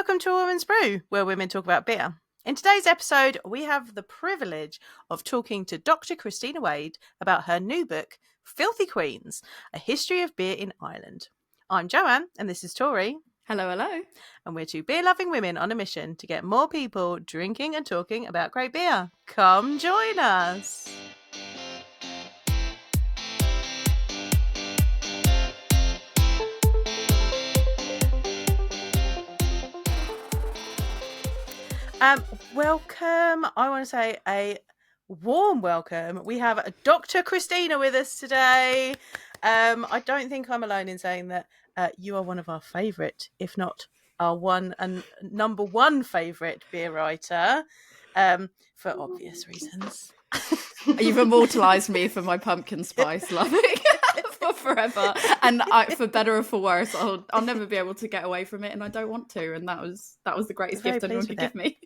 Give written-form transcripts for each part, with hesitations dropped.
Welcome to A Woman's Brew, where women talk about beer. In today's episode, we have the privilege of talking to Dr Christina Wade about her new book, Filthy Queens, A History of Beer in Ireland. I'm Joanne, and this is Tori. Hello, hello. And we're two beer-loving women on a mission to get more people drinking and talking about great beer. Come join us. Welcome. I want to say a warm welcome. We have Dr. Christina with us today. I don't think I'm alone in saying that you are one of our favourite, if not our one and number one favourite beer writer, for obvious reasons. You've immortalised me for my pumpkin spice loving for forever, and for better or for worse, I'll never be able to get away from it, and I don't want to. And that was the greatest gift anyone could give me.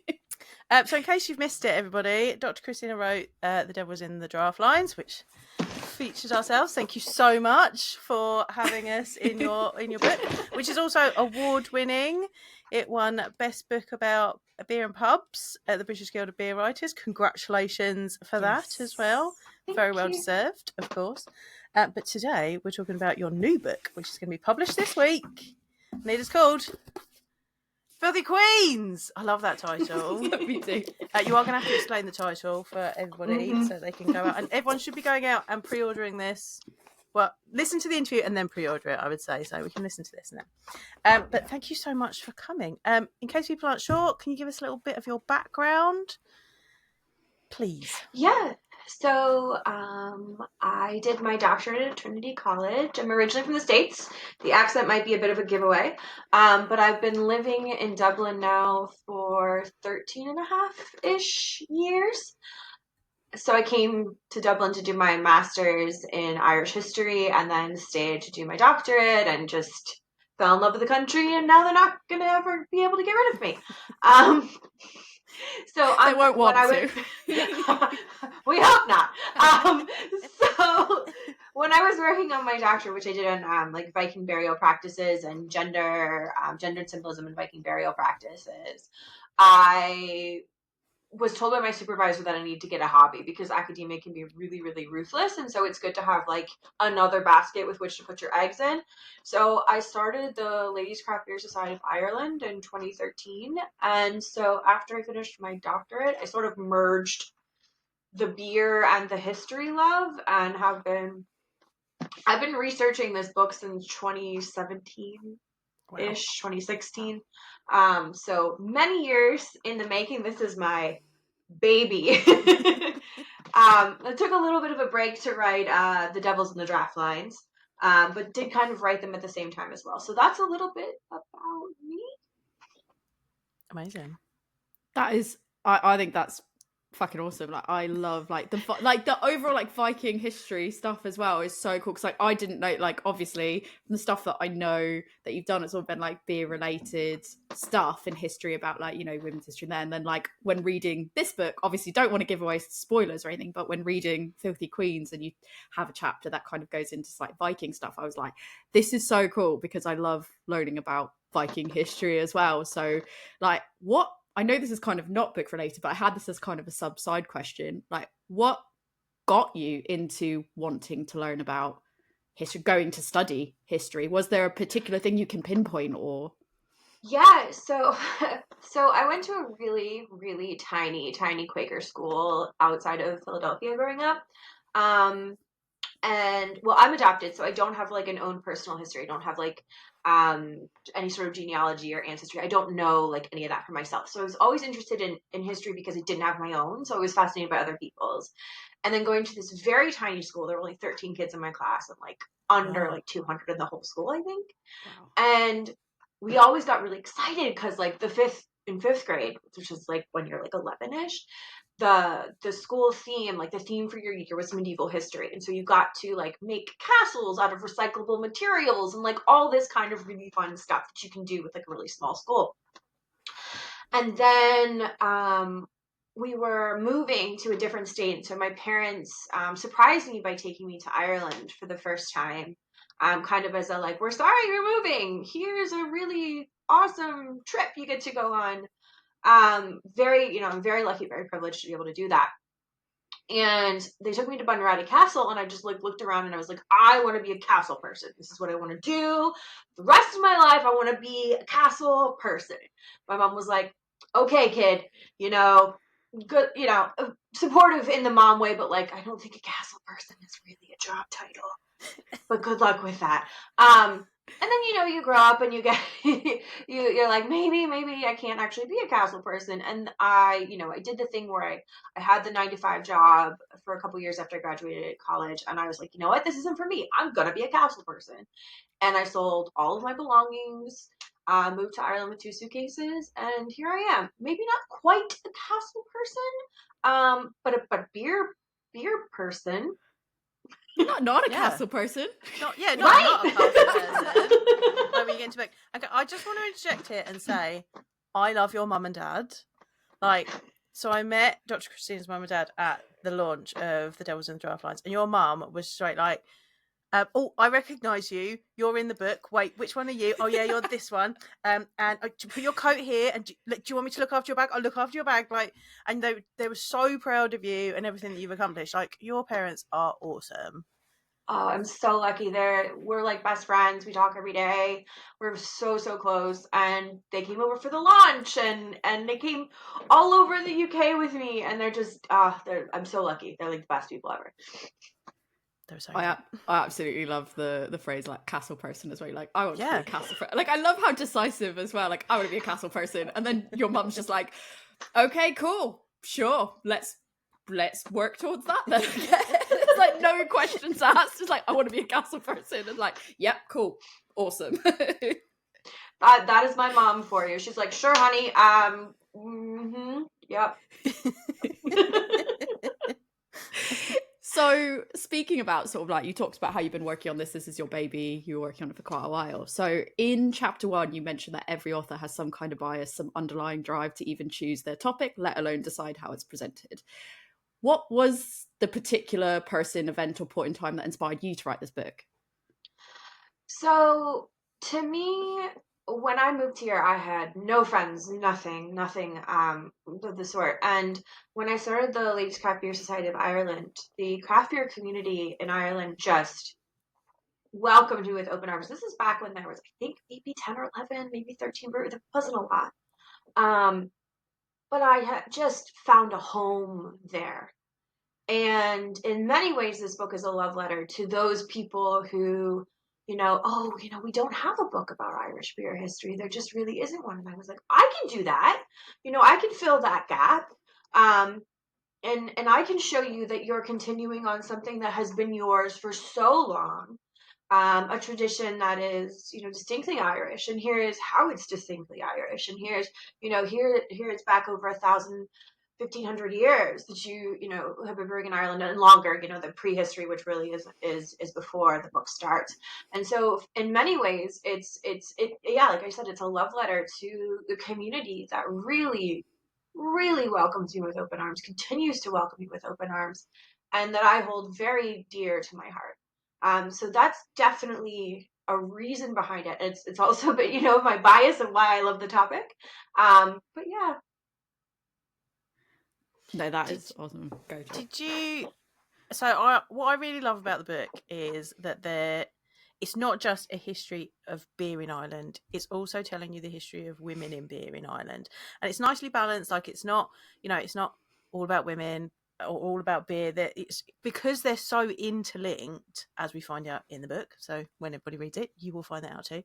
So in case you've missed it, everybody, Dr. Christina wrote The Devil's in the Draft Lines, which featured ourselves. Thank you so much for having us in your book, which is also award-winning. It won Best Book About Beer and Pubs at the British Guild of Beer Writers. Congratulations for that as well. Very well deserved, of course. But today we're talking about your new book, which is going to be published this week. And it is called Filthy Queens. I love that title. Yeah, me too. You are going to have to explain the title for everybody so they can go out. And everyone should be going out and pre-ordering this. Well, listen to the interview and then pre-order it, I would say. So we can listen to this now. But thank you so much for coming. In case people aren't sure, can you give us a little bit of your background, please? Yeah. So I did my doctorate at Trinity College. I'm originally from the States. The accent might be a bit of a giveaway. But I've been living in Dublin now for 13 and a half-ish years. So I came to Dublin to do my master's in Irish history and then stayed to do my doctorate and just fell in love with the country, and now they're not going to ever be able to get rid of me. So they won't want to. We hope not. So when I was working on my doctorate, which I did on like Viking burial practices and gendered symbolism in Viking burial practices, I was told by my supervisor that I need to get a hobby because academia can be really, really ruthless. And so it's good to have like another basket with which to put your eggs in. So I started the Ladies Craft Beer Society of Ireland in 2013. And so after I finished my doctorate, I sort of merged the beer and the history love and I've been researching this book since 2017. Ish, 2016. So many years in the making. This is my baby. I took a little bit of a break to write The Devil's in the Draft Lines, but did kind of write them at the same time as well. So that's a little bit about me. Amazing. That is, I think that's fucking awesome. Like I love the overall like Viking history stuff as well is so cool because like I didn't know, like obviously from the stuff that I know that you've done, it's all been like beer related stuff in history about like, you know, women's history there. And then like when reading this book, obviously don't want to give away spoilers or anything, but when reading Filthy Queens and you have a chapter that kind of goes into like Viking stuff, I was like, this is so cool because I love learning about Viking history as well. So like I know this is kind of not book related, but I had this as kind of a side question. Like, what got you into wanting to learn about history, going to study history? Was there a particular thing you can pinpoint or? Yeah, so I went to a really, really tiny Quaker school outside of Philadelphia growing up. And well, I'm adopted, so I don't have like an own personal history. I don't have like any sort of genealogy or ancestry. I don't know like any of that for myself. So I was always interested in history because I didn't have my own. So I was fascinated by other people's. And then going to this very tiny school, there were only 13 kids in my class and like under like 200 in the whole school, I think. Wow. And we always got really excited because like in fifth grade, which is like when you're like 11-ish, the school theme, like the theme for your year was medieval history. And so you got to like make castles out of recyclable materials and like all this kind of really fun stuff that you can do with like a really small school. And then we were moving to a different state. And so my parents surprised me by taking me to Ireland for the first time. Kind of as a like, we're sorry you're moving. Here's a really awesome trip you get to go on. Very, I'm very lucky, very privileged to be able to do that. And they took me to Bunratty Castle, and I just like looked around and I was like, I want to be a castle person. This is what I want to do. The rest of my life, I want to be a castle person. My mom was like, okay, kid, good, supportive in the mom way, but like, I don't think a castle person is really a job title, but good luck with that. And then, you grow up and you get, you're like, maybe I can't actually be a castle person. And I did the thing where I had the 9-to-5 job for a couple years after I graduated college. And I was like, you know what, this isn't for me. I'm going to be a castle person. And I sold all of my belongings, moved to Ireland with 2 suitcases. And here I am. Maybe not quite a castle person, but a beer person. You're not a Yeah. castle person. Not a Right? castle person. Like, when you get into bed. Okay, I just want to interject here and say, I love your mum and dad. Like, so I met Dr. Christina's mum and dad at the launch of The Devils in the Draft and your mum was straight like, oh, I recognise you. You're in the book. Wait, which one are you? Oh, yeah, you're this one. And put your coat here. And do you want me to look after your bag? I'll look after your bag. Like, and they were so proud of you and everything that you've accomplished. Like, your parents are awesome. Oh, I'm so lucky. We're like best friends. We talk every day. We're so close. And they came over for the launch, and they came all over the UK with me. And they're just, I'm so lucky. They're like the best people ever. They're so I absolutely love the phrase like castle person as well. Like, I want to be Yeah. a castle person. Like, I love how decisive as well. Like, I want to be a castle person, and then your mum's just like, okay, cool, sure, let's work towards that then. It's like no questions asked. It's like, I want to be a castle person, and like, yep, cool, awesome. That is my mom for you. She's like, sure, honey. Yep. So speaking about sort of like, you talked about how you've been working on this is your baby, you were working on it for quite a while. So in chapter 1, you mentioned that every author has some kind of bias, some underlying drive to even choose their topic, let alone decide how it's presented. What was the particular person, event, or point in time that inspired you to write this book? So to me, when I moved here, I had no friends, nothing of the sort. And when I started the Ladies Craft Beer Society of Ireland, the craft beer community in Ireland just welcomed me with open arms. This is back when there was, I think, maybe 10 or 11, maybe 13 brewers. There wasn't a lot. But I had just found a home there. And in many ways, this book is a love letter to those people who, we don't have a book about Irish beer history. There just really isn't one. And I was like, I can do that. I can fill that gap. And I can show you that you're continuing on something that has been yours for so long. A tradition that is, distinctly Irish, and here is how it's distinctly Irish, and here's, here it's back over 1,500 years that you have been brewing in Ireland, and longer, the prehistory, which really is before the book starts. And so, in many ways, it's yeah, like I said, it's a love letter to the community that really, really welcomes you with open arms, continues to welcome you with open arms, and that I hold very dear to my heart. So that's definitely a reason behind it. It's also, but my bias and why I love the topic. But yeah. No, that is awesome. Go to Did you? So what I really love about the book is that it's not just a history of beer in Ireland. It's also telling you the history of women in beer in Ireland, and it's nicely balanced. Like, it's not, it's not all about women or all about beer. That it's because they're so interlinked, as we find out in the book. So when everybody reads it, you will find that out too.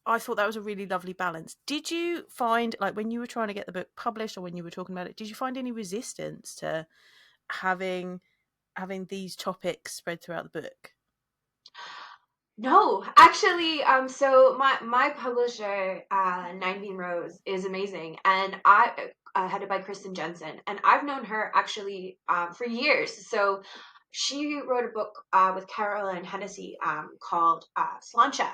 I thought that was a really lovely balance. Did you find, like, when you were trying to get the book published or when you were talking about it, did you find any resistance to having these topics spread throughout the book? No, actually, so my publisher, Nine Bean Rose, is amazing, and I headed by Kristen Jensen, and I've known her actually for years. So she wrote a book with Carolyn Hennessy called Sláinte,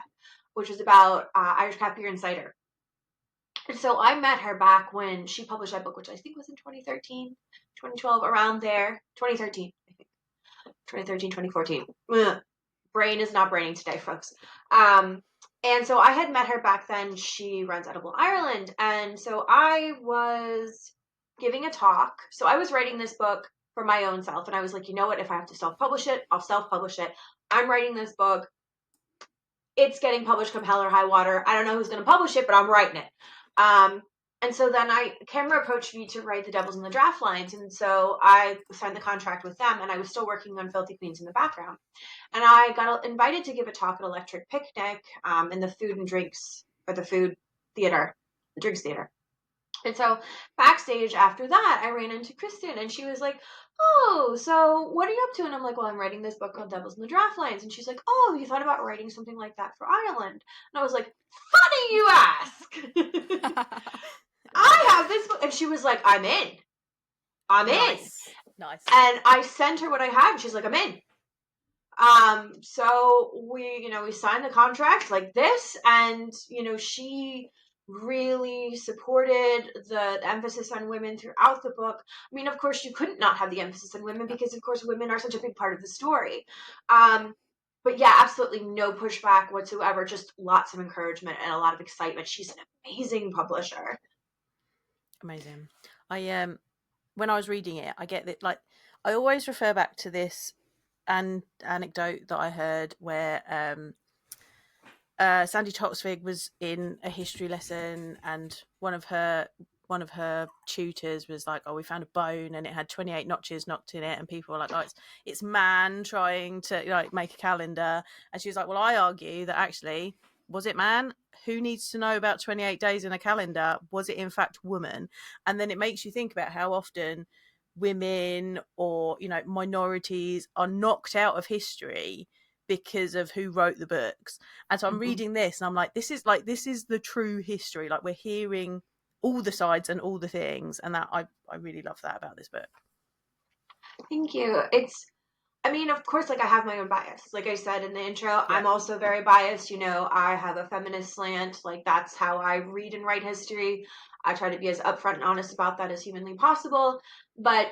which was about Irish craft beer and cider. And so I met her back when she published that book, which I think was in 2013, 2012, around there. 2013, I think. 2013, 2014. Ugh. Brain is not braining today, folks. And so I had met her back then. She runs Edible Ireland. And so I was giving a talk. So I was writing this book for my own self. And I was like, you know what? If I have to self-publish it, I'll self-publish it. I'm writing this book. It's getting published come hell or high water. I don't know who's going to publish it, but I'm writing it. And so then Canberra approached me to write The Devils in the Draft Lines. And so I signed the contract with them, and I was still working on Filthy Queens in the background. And I got invited to give a talk at Electric Picnic in the food and drinks, or the food theater, the drinks theater. And so backstage after that, I ran into Kristen, and she was like, oh, so what are you up to? And I'm like, well, I'm writing this book called Devils in the Draft Lines. And she's like, oh, you thought about writing something like that for Ireland? And I was like, funny you ask. I have this book. And she was like, I'm in. Nice. And I sent her what I had, and she's like, I'm in. So we signed the contract like this, and, she really supported the emphasis on women throughout the book. I mean, of course, you couldn't not have the emphasis on women because, of course, women are such a big part of the story. But yeah, absolutely no pushback whatsoever, just lots of encouragement and a lot of excitement. She's an amazing publisher. Amazing. When I was reading it, I get that, like, I always refer back to this anecdote that I heard where Sandy Toksvig was in a history lesson, and one of her tutors was like, oh, we found a bone and it had 28 notches knocked in it, and people were like, oh, it's man trying to, like, make a calendar. And she was like, well, I argue that actually, was it man? Who needs to know about 28 days in a calendar? Was it in fact woman? And then it makes you think about how often women or, minorities are knocked out of history because of who wrote the books. And so I'm reading this and I'm like, this is the true history. Like, we're hearing all the sides and all the things, and that I really love that about this book. Thank you. I mean, of course, like, I have my own bias. Like I said in the intro, Yeah. I'm also very biased. I have a feminist slant. Like, that's how I read and write history. I try to be as upfront and honest about that as humanly possible. But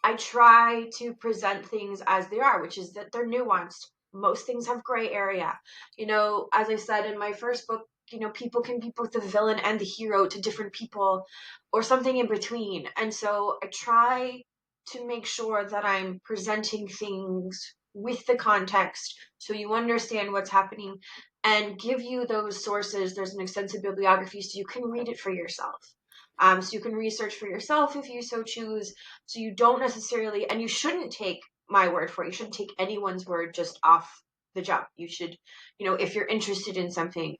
I try to present things as they are, which is that they're nuanced. Most things have gray area. As I said in my first book, people can be both the villain and the hero to different people, or something in between. And so I try to make sure that I'm presenting things with the context so you understand what's happening, and give you those sources. There's an extensive bibliography so you can read it for yourself. So you can research for yourself if you so choose. So you don't necessarily, and you shouldn't take my word for it. You shouldn't take anyone's word just off the jump. You should, if you're interested in something,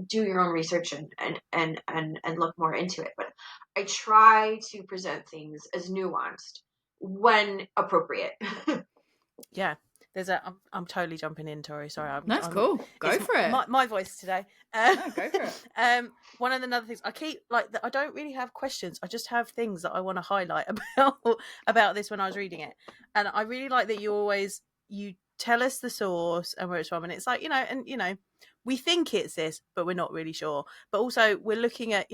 do your own research and look more into it. But I try to present things as nuanced when appropriate. Yeah. I'm totally jumping in, Tori. Sorry. That's cool. Go for it. My voice today. Go for it. One of the other things I keep, like, I don't really have questions. I just have things that I want to highlight about this when I was reading it. And I really like that you tell us the source and where it's from. And it's like, we think it's this, but we're not really sure. But also we're looking at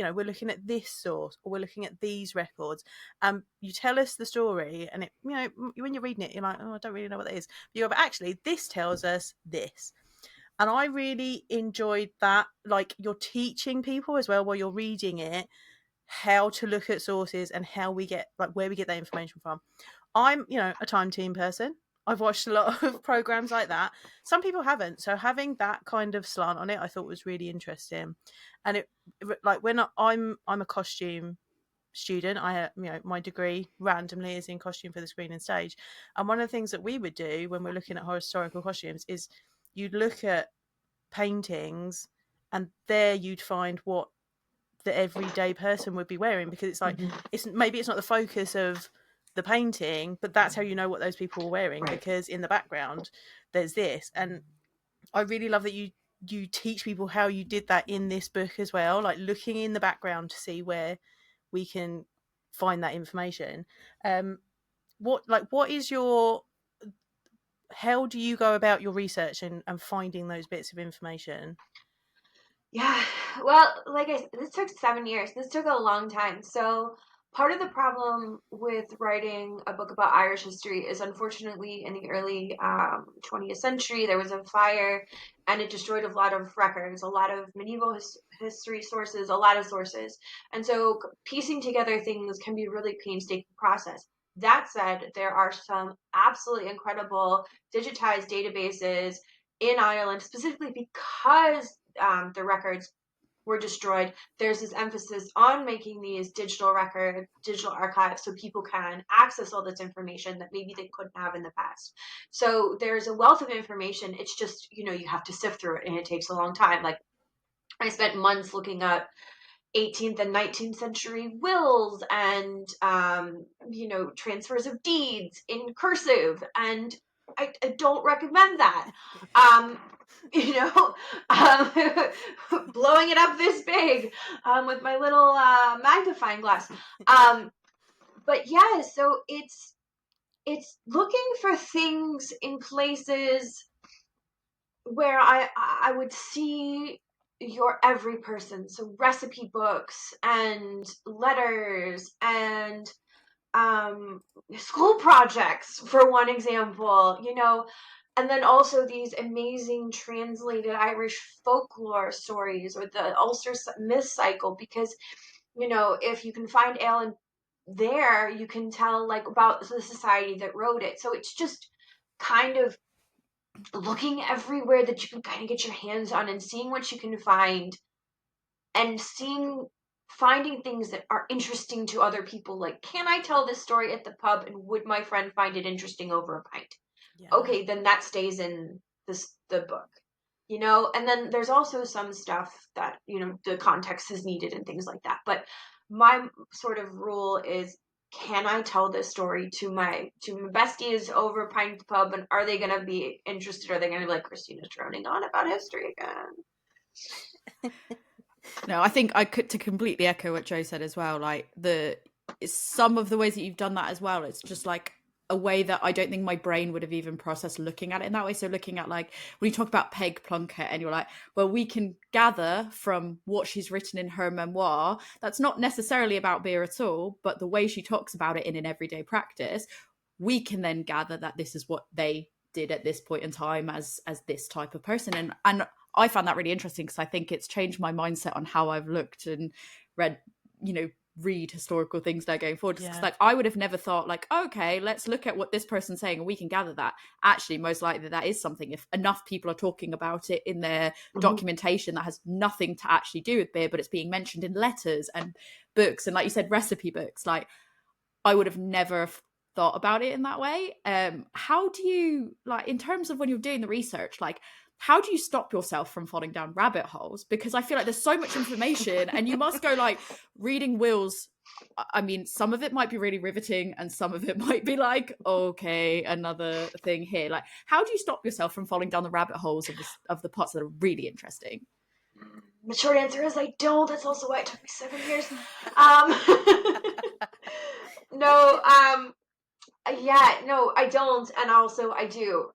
this source, or we're looking at these records. You tell us the story, and it, when you're reading it, you're like, oh, I don't really know what that is. But you go, but actually, this tells us this. And I really enjoyed that. Like, you're teaching people as well while you're reading it how to look at sources and how we get, like, where we get that information from. I'm, a Time Team person. I've watched a lot of programs like that. Some people haven't. So having that kind of slant on it, I thought was really interesting. And it, like, when I'm a costume student, I my degree randomly is in costume for the screen and stage. And one of the things that we would do when we're looking at historical costumes is you'd look at paintings, and there you'd find what the everyday person would be wearing, because it's like, it's not the focus of the painting, but that's how you know what those people were wearing, right? Because in the background there's this. And I really love that you teach people how you did that in this book as well, like looking in the background to see where we can find that information. How do you go about your research and finding those bits of information? Yeah, well, like I said, this took 7 years. This took a long time. So part of the problem with writing a book about Irish history is, unfortunately, in the early 20th century, there was a fire and it destroyed a lot of records, a lot of medieval history sources, a lot of sources. And so piecing together things can be a really painstaking process. That said, there are some absolutely incredible digitized databases in Ireland, specifically because the records were destroyed. There's this emphasis on making these digital archives, so people can access all this information that maybe they couldn't have in the past. So there's a wealth of information. It's just, you have to sift through it, and it takes a long time. Like, I spent months looking up 18th and 19th century wills and transfers of deeds in cursive, and I don't recommend that. Blowing it up this big with my little magnifying glass. But yeah, so it's looking for things in places where I would see your every person. So recipe books and letters and school projects, for one example, and then also these amazing translated Irish folklore stories, or the Ulster myth cycle, because if you can find ale in there, you can tell like about the society that wrote it. So it's just kind of looking everywhere that you can kind of get your hands on and seeing what you can find, and finding things that are interesting to other people. Like, can I tell this story at the pub, and would my friend find it interesting over a pint? Yeah. Okay, then that stays in the book, and then there's also some stuff that the context is needed and things like that. But my sort of rule is, can I tell this story to my besties over a pint at the pub, and are they going to be interested? Are they going to be like, Christina's droning on about history again? No, I think I could, to completely echo what Joe said as well, like some of the ways that you've done that as well, it's just like a way that I don't think my brain would have even processed looking at it in that way. So looking at, like, when you talk about Peg Plunkett and you're like, well, we can gather from what she's written in her memoir, that's not necessarily about beer at all, but the way she talks about it in an everyday practice, we can then gather that this is what they did at this point in time as this type of person. And I found that really interesting, because I think it's changed my mindset on how I've looked and read historical things now going forward. Yeah. Like, I would have never thought, like, okay, let's look at what this person's saying and we can gather that. Actually, most likely that is something, if enough people are talking about it in their documentation that has nothing to actually do with beer, but it's being mentioned in letters and books, and like you said, recipe books. Like, I would have never thought about it in that way. How do you, like, in terms of when you're doing the research, like, how do you stop yourself from falling down rabbit holes? Because I feel like there's so much information, and you must go, like, reading wills. I mean, some of it might be really riveting, and some of it might be like, okay, another thing here. Like, how do you stop yourself from falling down the rabbit holes of the parts that are really interesting? The short answer is I don't. That's also why it took me 7 years. No, I don't, and also I do,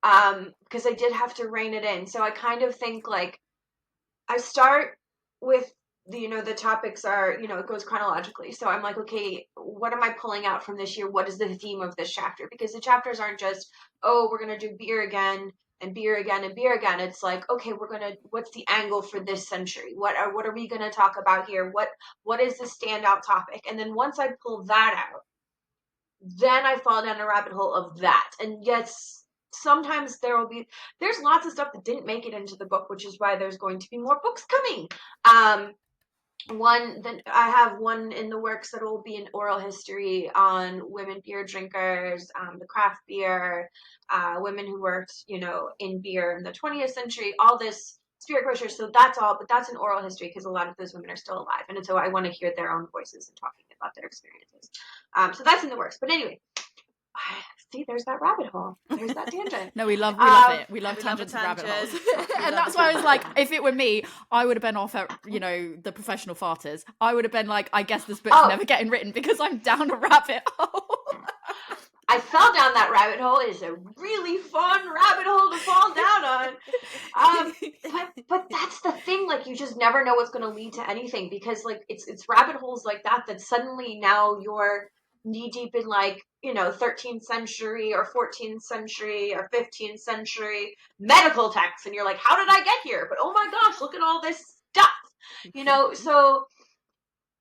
because I did have to rein it in. So I kind of think, like, I start with the topics are, it goes chronologically. So I'm like, okay, what am I pulling out from this year? What is the theme of this chapter? Because the chapters aren't just, oh, we're going to do beer again and beer again and beer again. It's like, okay, what's the angle for this century? What are we going to talk about here? What is the standout topic? And then once I pull that out, then I fall down a rabbit hole of that. And yes, sometimes there's lots of stuff that didn't make it into the book, which is why there's going to be more books coming. I have one in the works that will be an oral history on women beer drinkers, the craft beer, women who worked, in beer in the 20th century, all this spirit grocers. So that's all, but that's an oral history because a lot of those women are still alive. And so I want to hear their own voices and talking about their experiences. So that's in the works. But anyway, see, there's that rabbit hole. There's that tangent. No, we love it. We love tangents and rabbit holes. And that's why I was like, if it were me, I would have been off at, the professional farters. I would have been like, I guess this book's never getting written because I'm down a rabbit hole. I fell down that rabbit hole. It is a really fun rabbit hole to fall down on. But that's the thing. Like, you just never know what's going to lead to anything, because like it's rabbit holes like that suddenly now you're knee deep in, like, 13th century or 14th century or 15th century medical texts, and you're like, how did I get here? But oh my gosh, look at all this stuff. So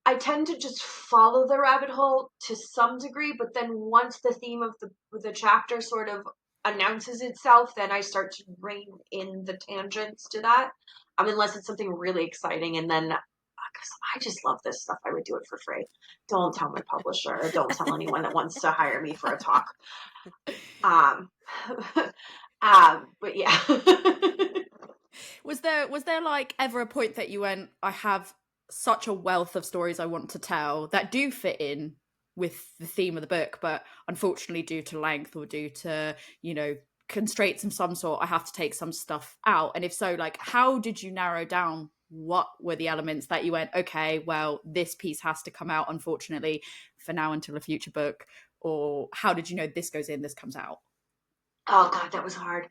I tend to just follow the rabbit hole to some degree, but then once the theme of the chapter sort of announces itself, then I start to rein in the tangents to that. Unless it's something really exciting, and then, because I just love this stuff, I would do it for free. Don't tell my publisher, or don't tell anyone that wants to hire me for a talk. But yeah. Was there like ever a point that you went, I have such a wealth of stories I want to tell that do fit in with the theme of the book, but unfortunately due to length or due to, constraints of some sort, I have to take some stuff out? And if so, like, how did you narrow down what were the elements that you went, okay, well, this piece has to come out, unfortunately, for now until a future book? Or how did you know this goes in, this comes out? Oh God, that was hard.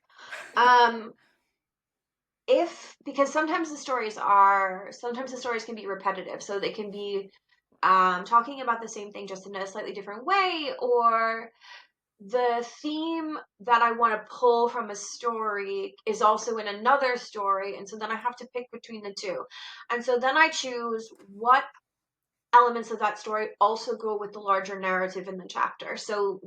Because sometimes the stories can be repetitive, so they can be talking about the same thing just in a slightly different way, or the theme that I want to pull from a story is also in another story, and so then I have to pick between the two. And so then I choose what elements of that story also go with the larger narrative in the chapter. So,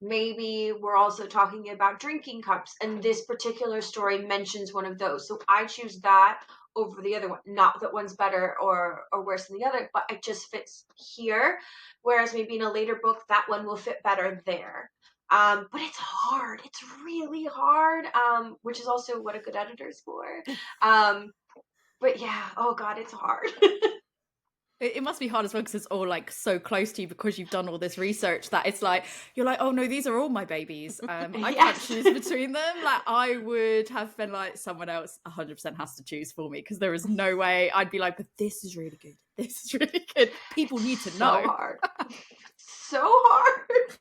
maybe we're also talking about drinking cups, and this particular story mentions one of those. So I choose that over the other one. Not that one's better or worse than the other, but it just fits here. Whereas maybe in a later book, that one will fit better there. But it's hard. It's really hard, which is also what a good editor is for. But yeah, oh God, it's hard. It must be hard as well, because it's all like so close to you, because you've done all this research, that it's like, you're like, oh no, these are all my babies. I can't choose between them. Like, I would have been like, someone else 100% has to choose for me, because there is no way. I'd be like, but this is really good. This is really good. People need to know. So hard. So hard.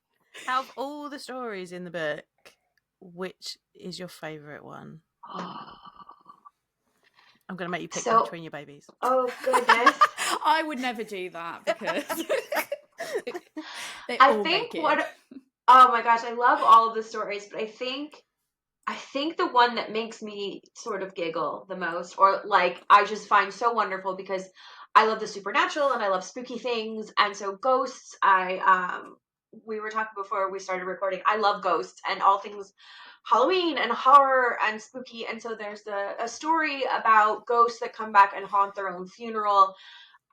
Out of all the stories in the book, which is your favourite one? I'm going to make you pick between your babies. Oh, goodness. I would never do that, because oh my gosh, I love all of the stories, but I think the one that makes me sort of giggle the most, or like I just find so wonderful, because I love the supernatural and I love spooky things, and so ghosts, we were talking before we started recording, I love ghosts and all things Halloween and horror and spooky. And so there's a story about ghosts that come back and haunt their own funeral,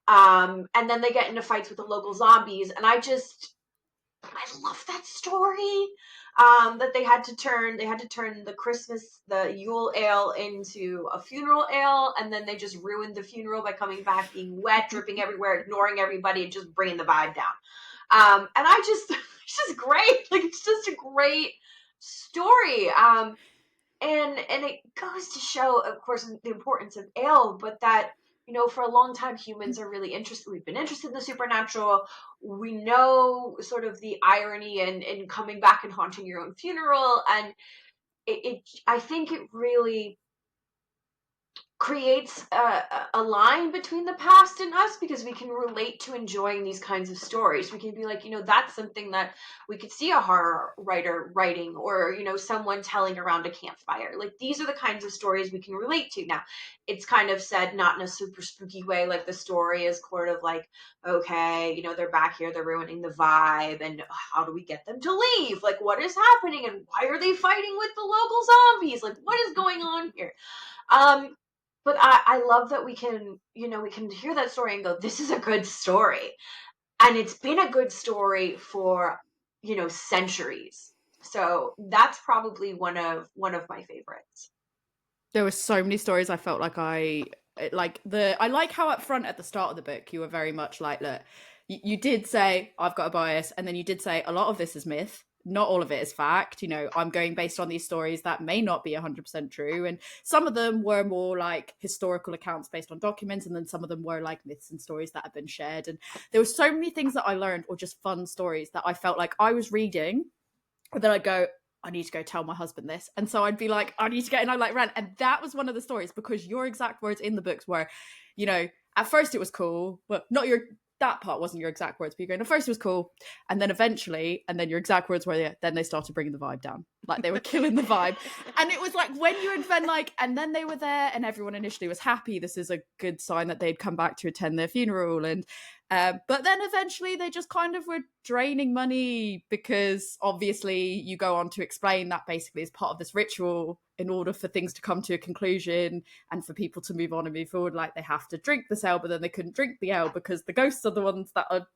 and then they get into fights with the local zombies, and I love that story. That they had to turn the Yule ale into a funeral ale, and then they just ruined the funeral by coming back being wet, dripping everywhere, ignoring everybody, and just bringing the vibe down. And it's just great. Like, it's just a great story. And it goes to show, of course, the importance of ale, but that, for a long time, humans are really interested. We've been interested in the supernatural. We know sort of the irony in coming back and haunting your own funeral. And I think it really creates a line between the past and us, because we can relate to enjoying these kinds of stories. We can be like, that's something that we could see a horror writer writing, or, someone telling around a campfire. Like, these are the kinds of stories we can relate to. Now, it's kind of said not in a super spooky way, like the story is sort of like, okay, they're back here, they're ruining the vibe, and how do we get them to leave? Like, what is happening, and why are they fighting with the local zombies? Like, what is going on here? But I love that we can hear that story and go, this is a good story. And it's been a good story for, centuries. So that's probably one of my favorites. There were so many stories I felt like I like how up front at the start of the book, you were very much like, look, you did say, I've got a bias. And then you did say, a lot of this is myth. not all of it is fact. I'm going based on these stories that may not be 100% true, and some of them were more like historical accounts based on documents, and then some of them were like myths and stories that have been shared. And there were so many things that I learned, or just fun stories that I felt like I was reading, and then I'd go, I need to go tell my husband this. And so I'd be like, I need to get, and I'd like rant. And that was one of the stories, because your exact words in the books were, at first it was cool, but not that part wasn't your exact words, but you're going, at first it was cool, and then eventually, and then your exact words were, yeah, then they started bringing the vibe down. Like, they were killing the vibe. And it was like, when you and Ven, like, and then they were there, and everyone initially was happy. This is a good sign that they'd come back to attend their funeral. And but then eventually they just kind of were draining money, because obviously you go on to explain that basically as part of this ritual, in order for things to come to a conclusion and for people to move on and move forward, like, they have to drink this ale, but then they couldn't drink the ale because the ghosts are the ones that are,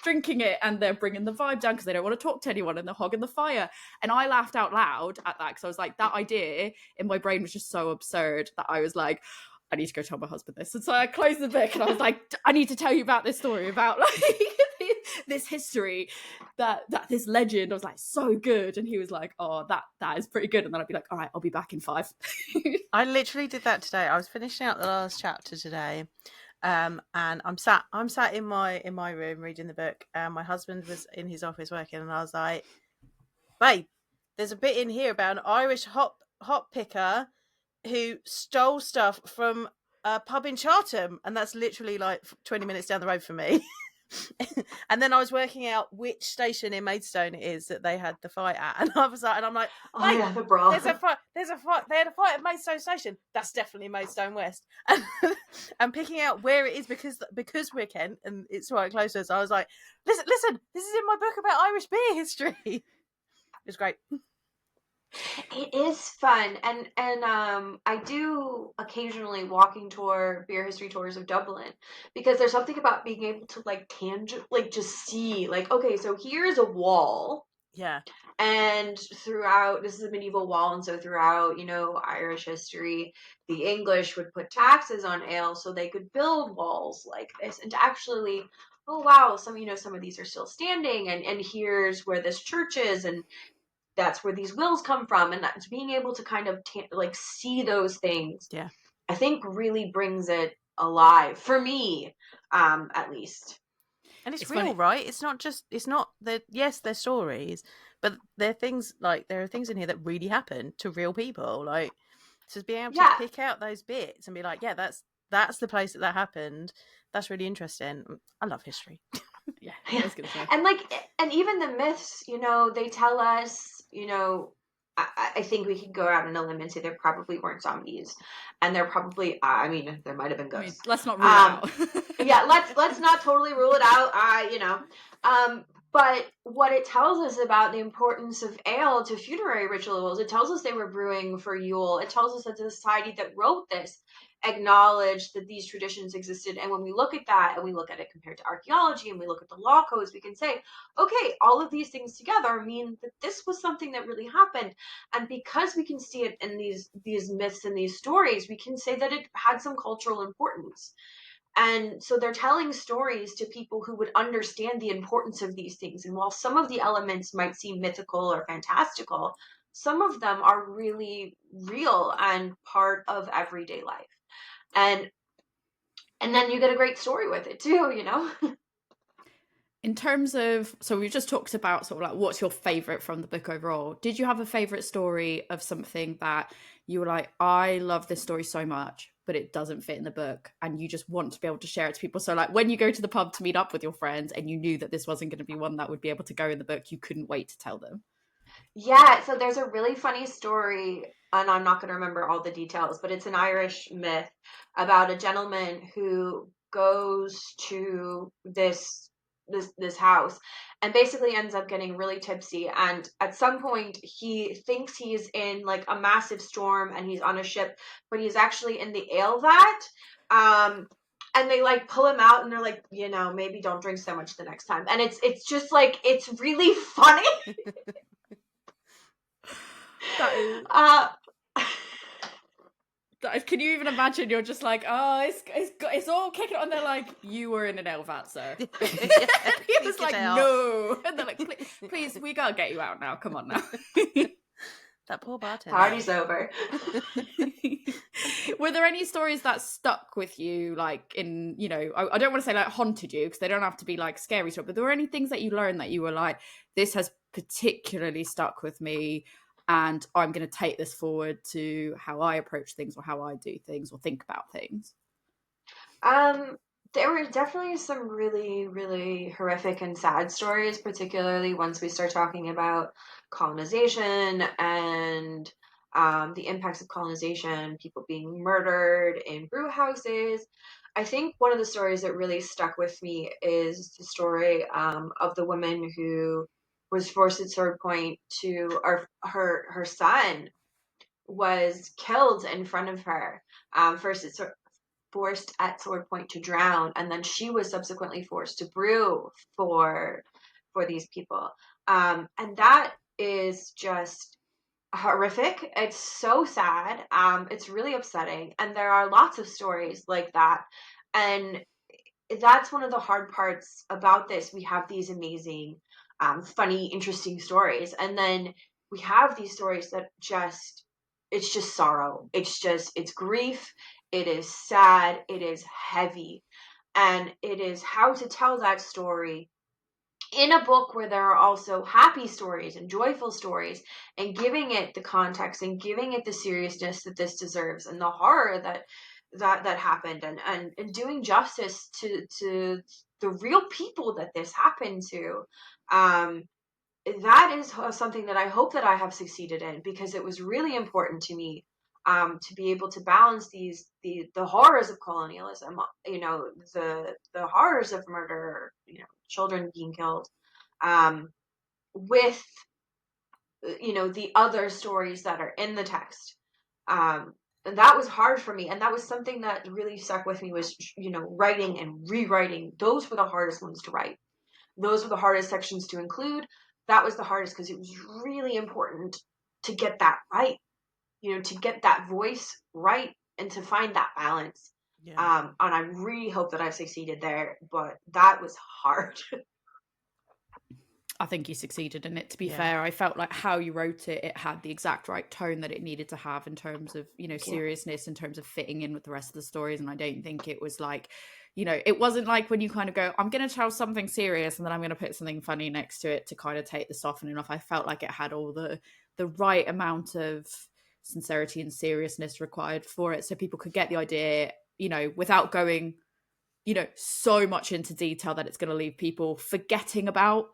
drinking it, and they're bringing the vibe down because they don't want to talk to anyone, and they're hogging the fire. And I laughed out loud at that, because I was like, that idea in my brain was just so absurd that I was like, I need to go tell my husband this. And so I closed the book, and I was like, I need to tell you about this story, about like this history, that this legend. I was like, so good. And he was like, oh, that is pretty good. And then I'd be like, all right, I'll be back in 5. I literally did that today. I was finishing out the last chapter today, and I'm sat in my room reading the book, and my husband was in his office working, and I was like, babe, there's a bit in here about an Irish hop picker who stole stuff from a pub in Chartham, and that's literally like 20 minutes down the road from me. And then I was working out which station in Maidstone it is that they had the fight at, and I was like, and I'm like, Oh yeah, the brawl. there's a fight. They had a fight at Maidstone Station. That's definitely Maidstone West. And picking out where it is, because we're Kent and it's right close to us. I was like, listen, this is in my book about Irish beer history. It was great. It is fun, and I do occasionally walking tour beer history tours of Dublin, because there's something about being able to like just see, like, okay, so here's a wall, Yeah, and throughout, this is a medieval wall, and so throughout Irish history, the English would put taxes on ale so they could build walls like this, and to actually, oh wow, some of these are still standing, and here's where this church is, and that's where these wills come from, and that's being able to kind of see those things. yeah. I think really brings it alive for me, at least. And it's real, funny. right? It's not they're stories, but there are things in here that really happen to real people. Like, so being able to pick out those bits and be like, yeah, that's the place that happened. That's really interesting. I love history. Yeah, I was gonna say. And even the myths, they tell us, I think we could go out on a limb and say there probably weren't zombies, and there probably, there might have been ghosts. Let's not rule it out. Yeah, let's not totally rule it out. But what it tells us about the importance of ale to funerary rituals, it tells us they were brewing for Yule. It tells us that the society that wrote this acknowledged that these traditions existed. And when we look at that, and we look at it compared to archaeology, and we look at the law codes, we can say, okay, all of these things together mean that this was something that really happened. And because we can see it in these myths and these stories, we can say that it had some cultural importance. And so they're telling stories to people who would understand the importance of these things. And while some of the elements might seem mythical or fantastical, some of them are really real and part of everyday life. And then you get a great story with it too, In terms of, so we've just talked about sort of like, what's your favorite from the book overall? Did you have a favorite story of something that you were like, I love this story so much, but it doesn't fit in the book, and you just want to be able to share it to people? So like, when you go to the pub to meet up with your friends and you knew that this wasn't going to be one that would be able to go in the book, you couldn't wait to tell them. Yeah, so there's a really funny story, and I'm not going to remember all the details, but it's an Irish myth about a gentleman who goes to this house and basically ends up getting really tipsy, and at some point he thinks he's in like a massive storm and he's on a ship, but he's actually in the ale vat. And they like pull him out, and they're like, maybe don't drink so much the next time. And it's just like, it's really funny. That is... Can you even imagine? You're just like, oh, it's all kicking on. They're like, you were in an ale vat, sir. And he was like, no. And they're like, please, we gotta get you out now. Come on now. That poor bartender. Party's over. Were there any stories that stuck with you, like in, you know, I don't want to say like haunted you, because they don't have to be like scary stuff, but there were any things that you learned that you were like, this has particularly stuck with me, and I'm going to take this forward to how I approach things or how I do things or think about things? There were definitely some really, really horrific and sad stories, particularly once we start talking about colonization and the impacts of colonization, people being murdered in brew houses. I think one of the stories that really stuck with me is the story of the woman who was forced at sword point to, or her son was killed in front of her. First, it's forced at sword point to drown, and then she was subsequently forced to brew for these people. And that is just horrific. It's so sad. It's really upsetting, and there are lots of stories like that. And that's one of the hard parts about this. We have these amazing, funny, interesting stories, and then we have these stories that just, it's just sorrow. It's grief. It is sad. It is heavy. And it is how to tell that story in a book where there are also happy stories and joyful stories, and giving it the context and giving it the seriousness that this deserves, and the horror that happened, and doing justice to the real people that this happened to. That is something that I hope that I have succeeded in, because it was really important to me, to be able to balance the horrors of colonialism, you know, the horrors of murder, you know, children being killed, with, you know, the other stories that are in the text. And that was hard for me, and that was something that really stuck with me, was, you know, writing and rewriting. Those were the hardest ones to write. Those were the hardest sections to include. That was the hardest, because it was really important to get that right, you know, to get that voice right, and to find that balance. Yeah. And I really hope that I've succeeded there, but that was hard. I think you succeeded in it, to be Yeah. fair. I felt like how you wrote it, it had the exact right tone that it needed to have in terms of, you know, seriousness, in terms of fitting in with the rest of the stories. And I don't think it was like, you know, it wasn't like when you kind of go, I'm going to tell something serious and then I'm going to put something funny next to it to kind of take the softening off. I felt like it had all the right amount of sincerity and seriousness required for it, so people could get the idea, you know, without going, you know, so much into detail that it's going to leave people forgetting about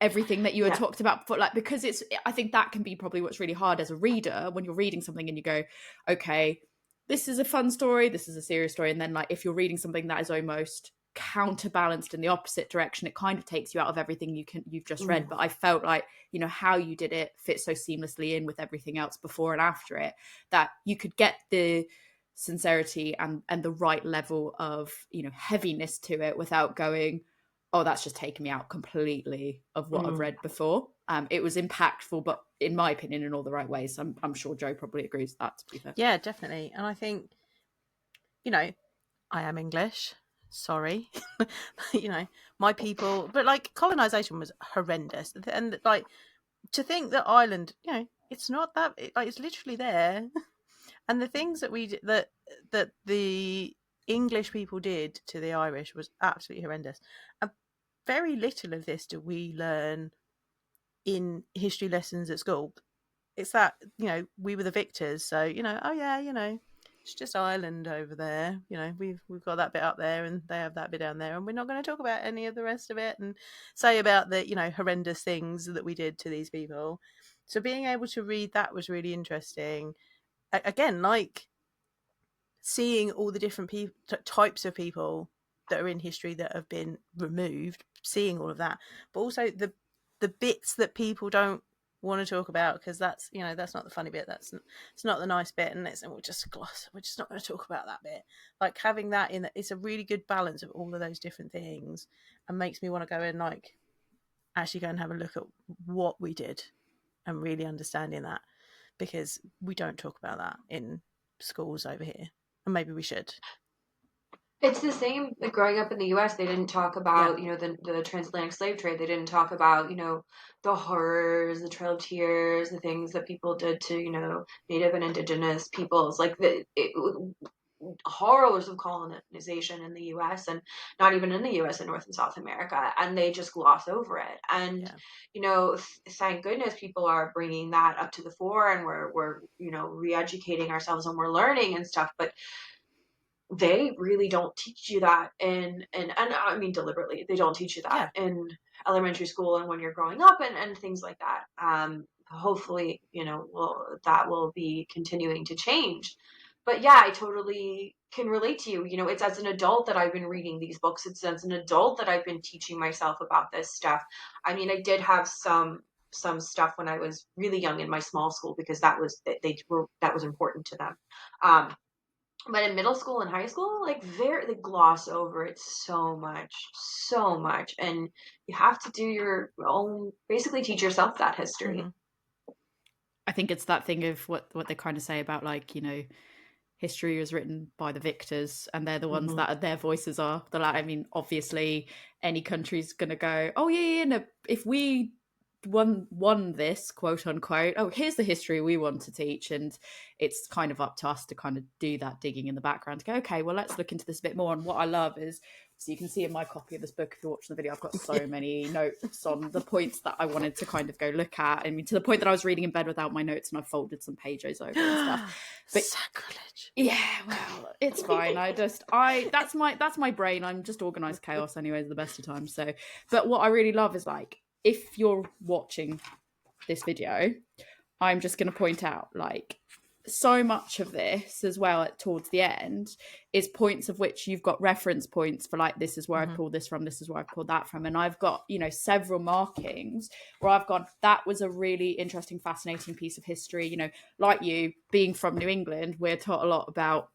everything that you had talked about before. Like, because it's, I think that can be probably what's really hard as a reader, when you're reading something and you go, okay, this is a fun story, this is a serious story, and then like if you're reading something that is almost counterbalanced in the opposite direction, it kind of takes you out of everything you've just read. But I felt like, you know, how you did it fit so seamlessly in with everything else before and after it, that you could get the sincerity and the right level of, you know, heaviness to it without going, oh, that's just taken me out completely of what I've read before. It was impactful, but in my opinion, in all the right ways. I'm sure Joe probably agrees with that, to be fair. Yeah, definitely. And I think, you know, I am English. Sorry. You know, my people, but like colonization was horrendous. And like, to think that Ireland, you know, it's not that, like, it's literally there. And the things that that the English people did to the Irish was absolutely horrendous. And very little of this do we learn in history lessons at school. It's that, you know, we were the victors, so, you know, oh yeah, you know, it's just Ireland over there, you know, we've got that bit up there and they have that bit down there, and we're not going to talk about any of the rest of it and say about the, you know, horrendous things that we did to these people. So being able to read that was really interesting. Again, like seeing all the different types of people that are in history that have been removed, seeing all of that, but also the bits that people don't want to talk about, because that's, you know, that's not the funny bit, it's not the nice bit, and we're just not going to talk about that bit. Like having that in, it's a really good balance of all of those different things, and makes me want to go and like actually go and have a look at what we did and really understanding that, because we don't talk about that in schools over here, and maybe we should. It's the same, like growing up in the US, they didn't talk about, the transatlantic slave trade. They didn't talk about, the horrors, the Trail of Tears, the things that people did to, Native and Indigenous peoples. Like horrors of colonization in the US, and not even in the US, in North and South America, and they just gloss over it. And thank goodness people are bringing that up to the fore, and we're re-educating ourselves, and we're learning and stuff. But they really don't teach you that and I mean deliberately they don't teach you that in elementary school and when you're growing up and things like that. Hopefully that will be continuing to change. But yeah, I totally can relate to you. It's as an adult that I've been reading these books. It's as an adult that I've been teaching myself about this stuff. I mean, I did have some stuff when I was really young in my small school, because that was important to them. But in middle school and high school, like they gloss over it so much, and you have to do your own, basically teach yourself that history. Mm-hmm. I think it's that thing of what they kind of say about, like, history is written by the victors, and they're the ones that their voices are the I mean, obviously any country's gonna go, oh no, if we won this, quote unquote, oh, here's the history we want to teach. And it's kind of up to us to kind of do that digging in the background to go, okay, well, let's look into this a bit more. And what I love is, so you can see in my copy of this book, if you're watching the video, I've got so many notes on the points that I wanted to kind of go look at. I mean, to the point that I was reading in bed without my notes, and I folded some pages over and stuff. But sacrilege. Yeah, well, it's fine. That's my brain. I'm just organized chaos anyways, the best of times. So, but what I really love is, like, if you're watching this video, I'm just going to point out, like, so much of this as well towards the end is points of which you've got reference points for, like, this is where I pulled this from, this is where I pulled that from. And I've got, several markings where I've gone, that was a really interesting, fascinating piece of history. Like you being from New England, we're taught a lot about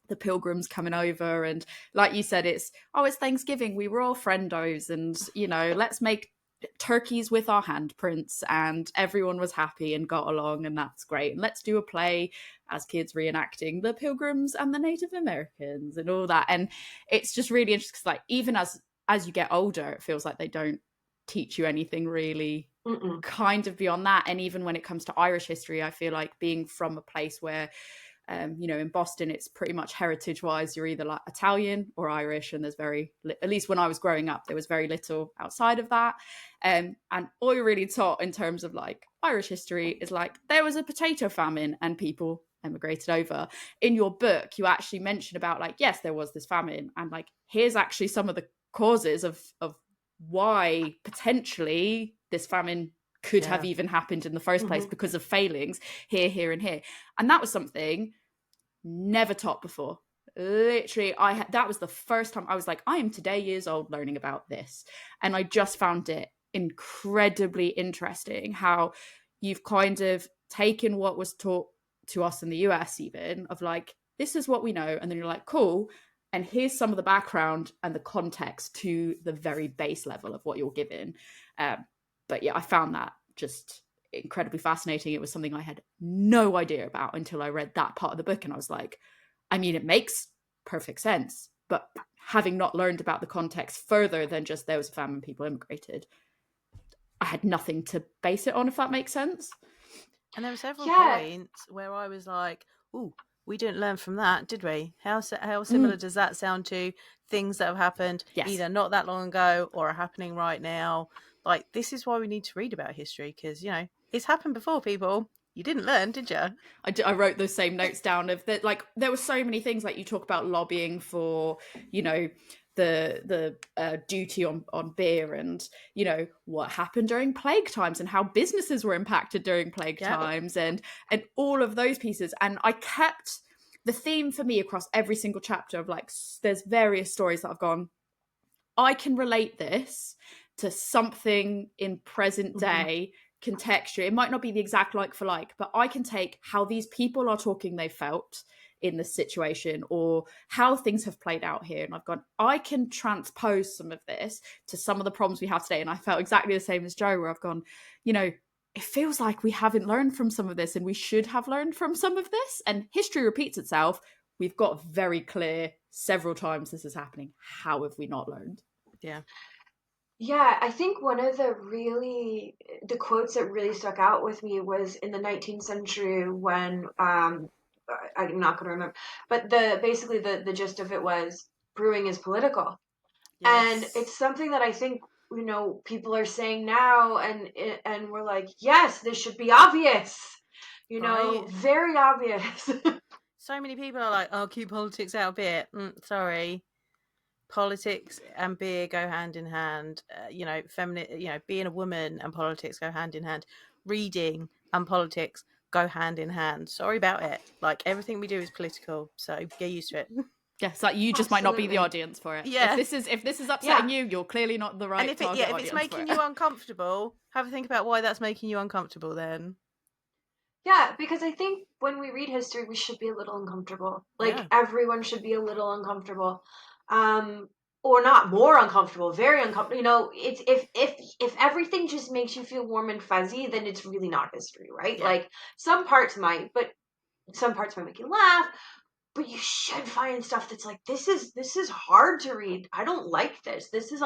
the Pilgrims coming over. And like you said, it's Thanksgiving. We were all friendos, and, let's make turkeys with our handprints, and everyone was happy and got along, and that's great. And let's do a play as kids reenacting the Pilgrims and the Native Americans and all that. And it's just really interesting, because, like, even as you get older, it feels like they don't teach you anything really kind of beyond that. And even when it comes to Irish history, I feel like, being from a place where in Boston, it's pretty much heritage-wise, you're either like Italian or Irish, and there's at least when I was growing up, there was very little outside of that. And all you're really taught in terms of, like, Irish history is, like, there was a potato famine and people emigrated over. In your book, you actually mention about, like, yes, there was this famine, and, like, here's actually some of the causes of why potentially this famine could have even happened in the first place, because of failings here and here. And that was something never taught before. Literally, that was the first time I was like, I am today years old learning about this. And I just found it incredibly interesting how you've kind of taken what was taught to us in the US, even, of, like, this is what we know. And then you're like, cool. And here's some of the background and the context to the very base level of what you're given. But yeah, I found that just incredibly fascinating. It was something I had no idea about until I read that part of the book. And I was like, I mean, it makes perfect sense. But having not learned about the context further than just there was a famine, people immigrated, I had nothing to base it on, if that makes sense. And there were several points where I was like, ooh, we didn't learn from that, did we? How similar does that sound to things that have happened either not that long ago or are happening right now? Like, this is why we need to read about history, because, it's happened before, people. You didn't learn, did you? I wrote those same notes down of that. Like, there were so many things, like, you talk about lobbying for, the duty on beer, and, what happened during plague times and how businesses were impacted during plague times, and all of those pieces. And I kept the theme for me across every single chapter of, like, there's various stories that I've gone, I can relate this to something in present day contextually. It might not be the exact like for like, but I can take how these people are talking they felt in this situation, or how things have played out here. And I've gone, I can transpose some of this to some of the problems we have today. And I felt exactly the same as Joe, where I've gone, it feels like we haven't learned from some of this, and we should have learned from some of this. And history repeats itself. We've got very clear several times this is happening. How have we not learned? Yeah. Yeah, I think one of the quotes that really stuck out with me was in the 19th century when, I'm not going to remember, but basically the gist of it was brewing is political. And Yes. it's something that I think, people are saying now, and we're like, yes, this should be obvious, Right. very obvious. So many people are like, "Oh, keep politics out of beer." Sorry, politics and beer go hand in hand. Feminine. Being a woman and politics go hand in hand. Reading and politics go hand in hand. Sorry about it. Like, everything we do is political, so get used to it. Yes, like you just might not be the Absolutely. audience for it. Yeah. If this is upsetting you, you're clearly not the right And if target it's audience making for you it. uncomfortable, have a think about why that's making you uncomfortable. Then. Yeah, because I think when we read history, we should be a little uncomfortable. Like, Yeah. everyone should be a little uncomfortable. Or not more uncomfortable, very uncomfortable. It's if everything just makes you feel warm and fuzzy, then it's really not history, right? Yeah. Like, some parts might, but some parts might make you laugh. But you should find stuff that's like, this is hard to read. I don't like this. This is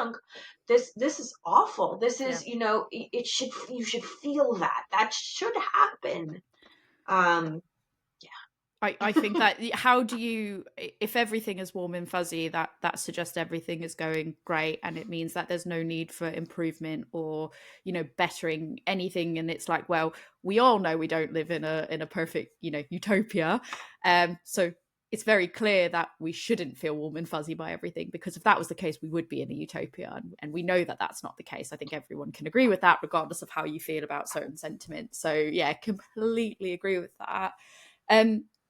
this is awful. This is, you should feel that. That should happen. I think that how do you, if everything is warm and fuzzy, that suggests everything is going great, and it means that there's no need for improvement or bettering anything. And it's like, well, we all know we don't live in a perfect utopia, so it's very clear that we shouldn't feel warm and fuzzy by everything, because if that was the case, we would be in a utopia, and we know that that's not the case. I think everyone can agree with that, regardless of how you feel about certain sentiments. So yeah, completely agree with that.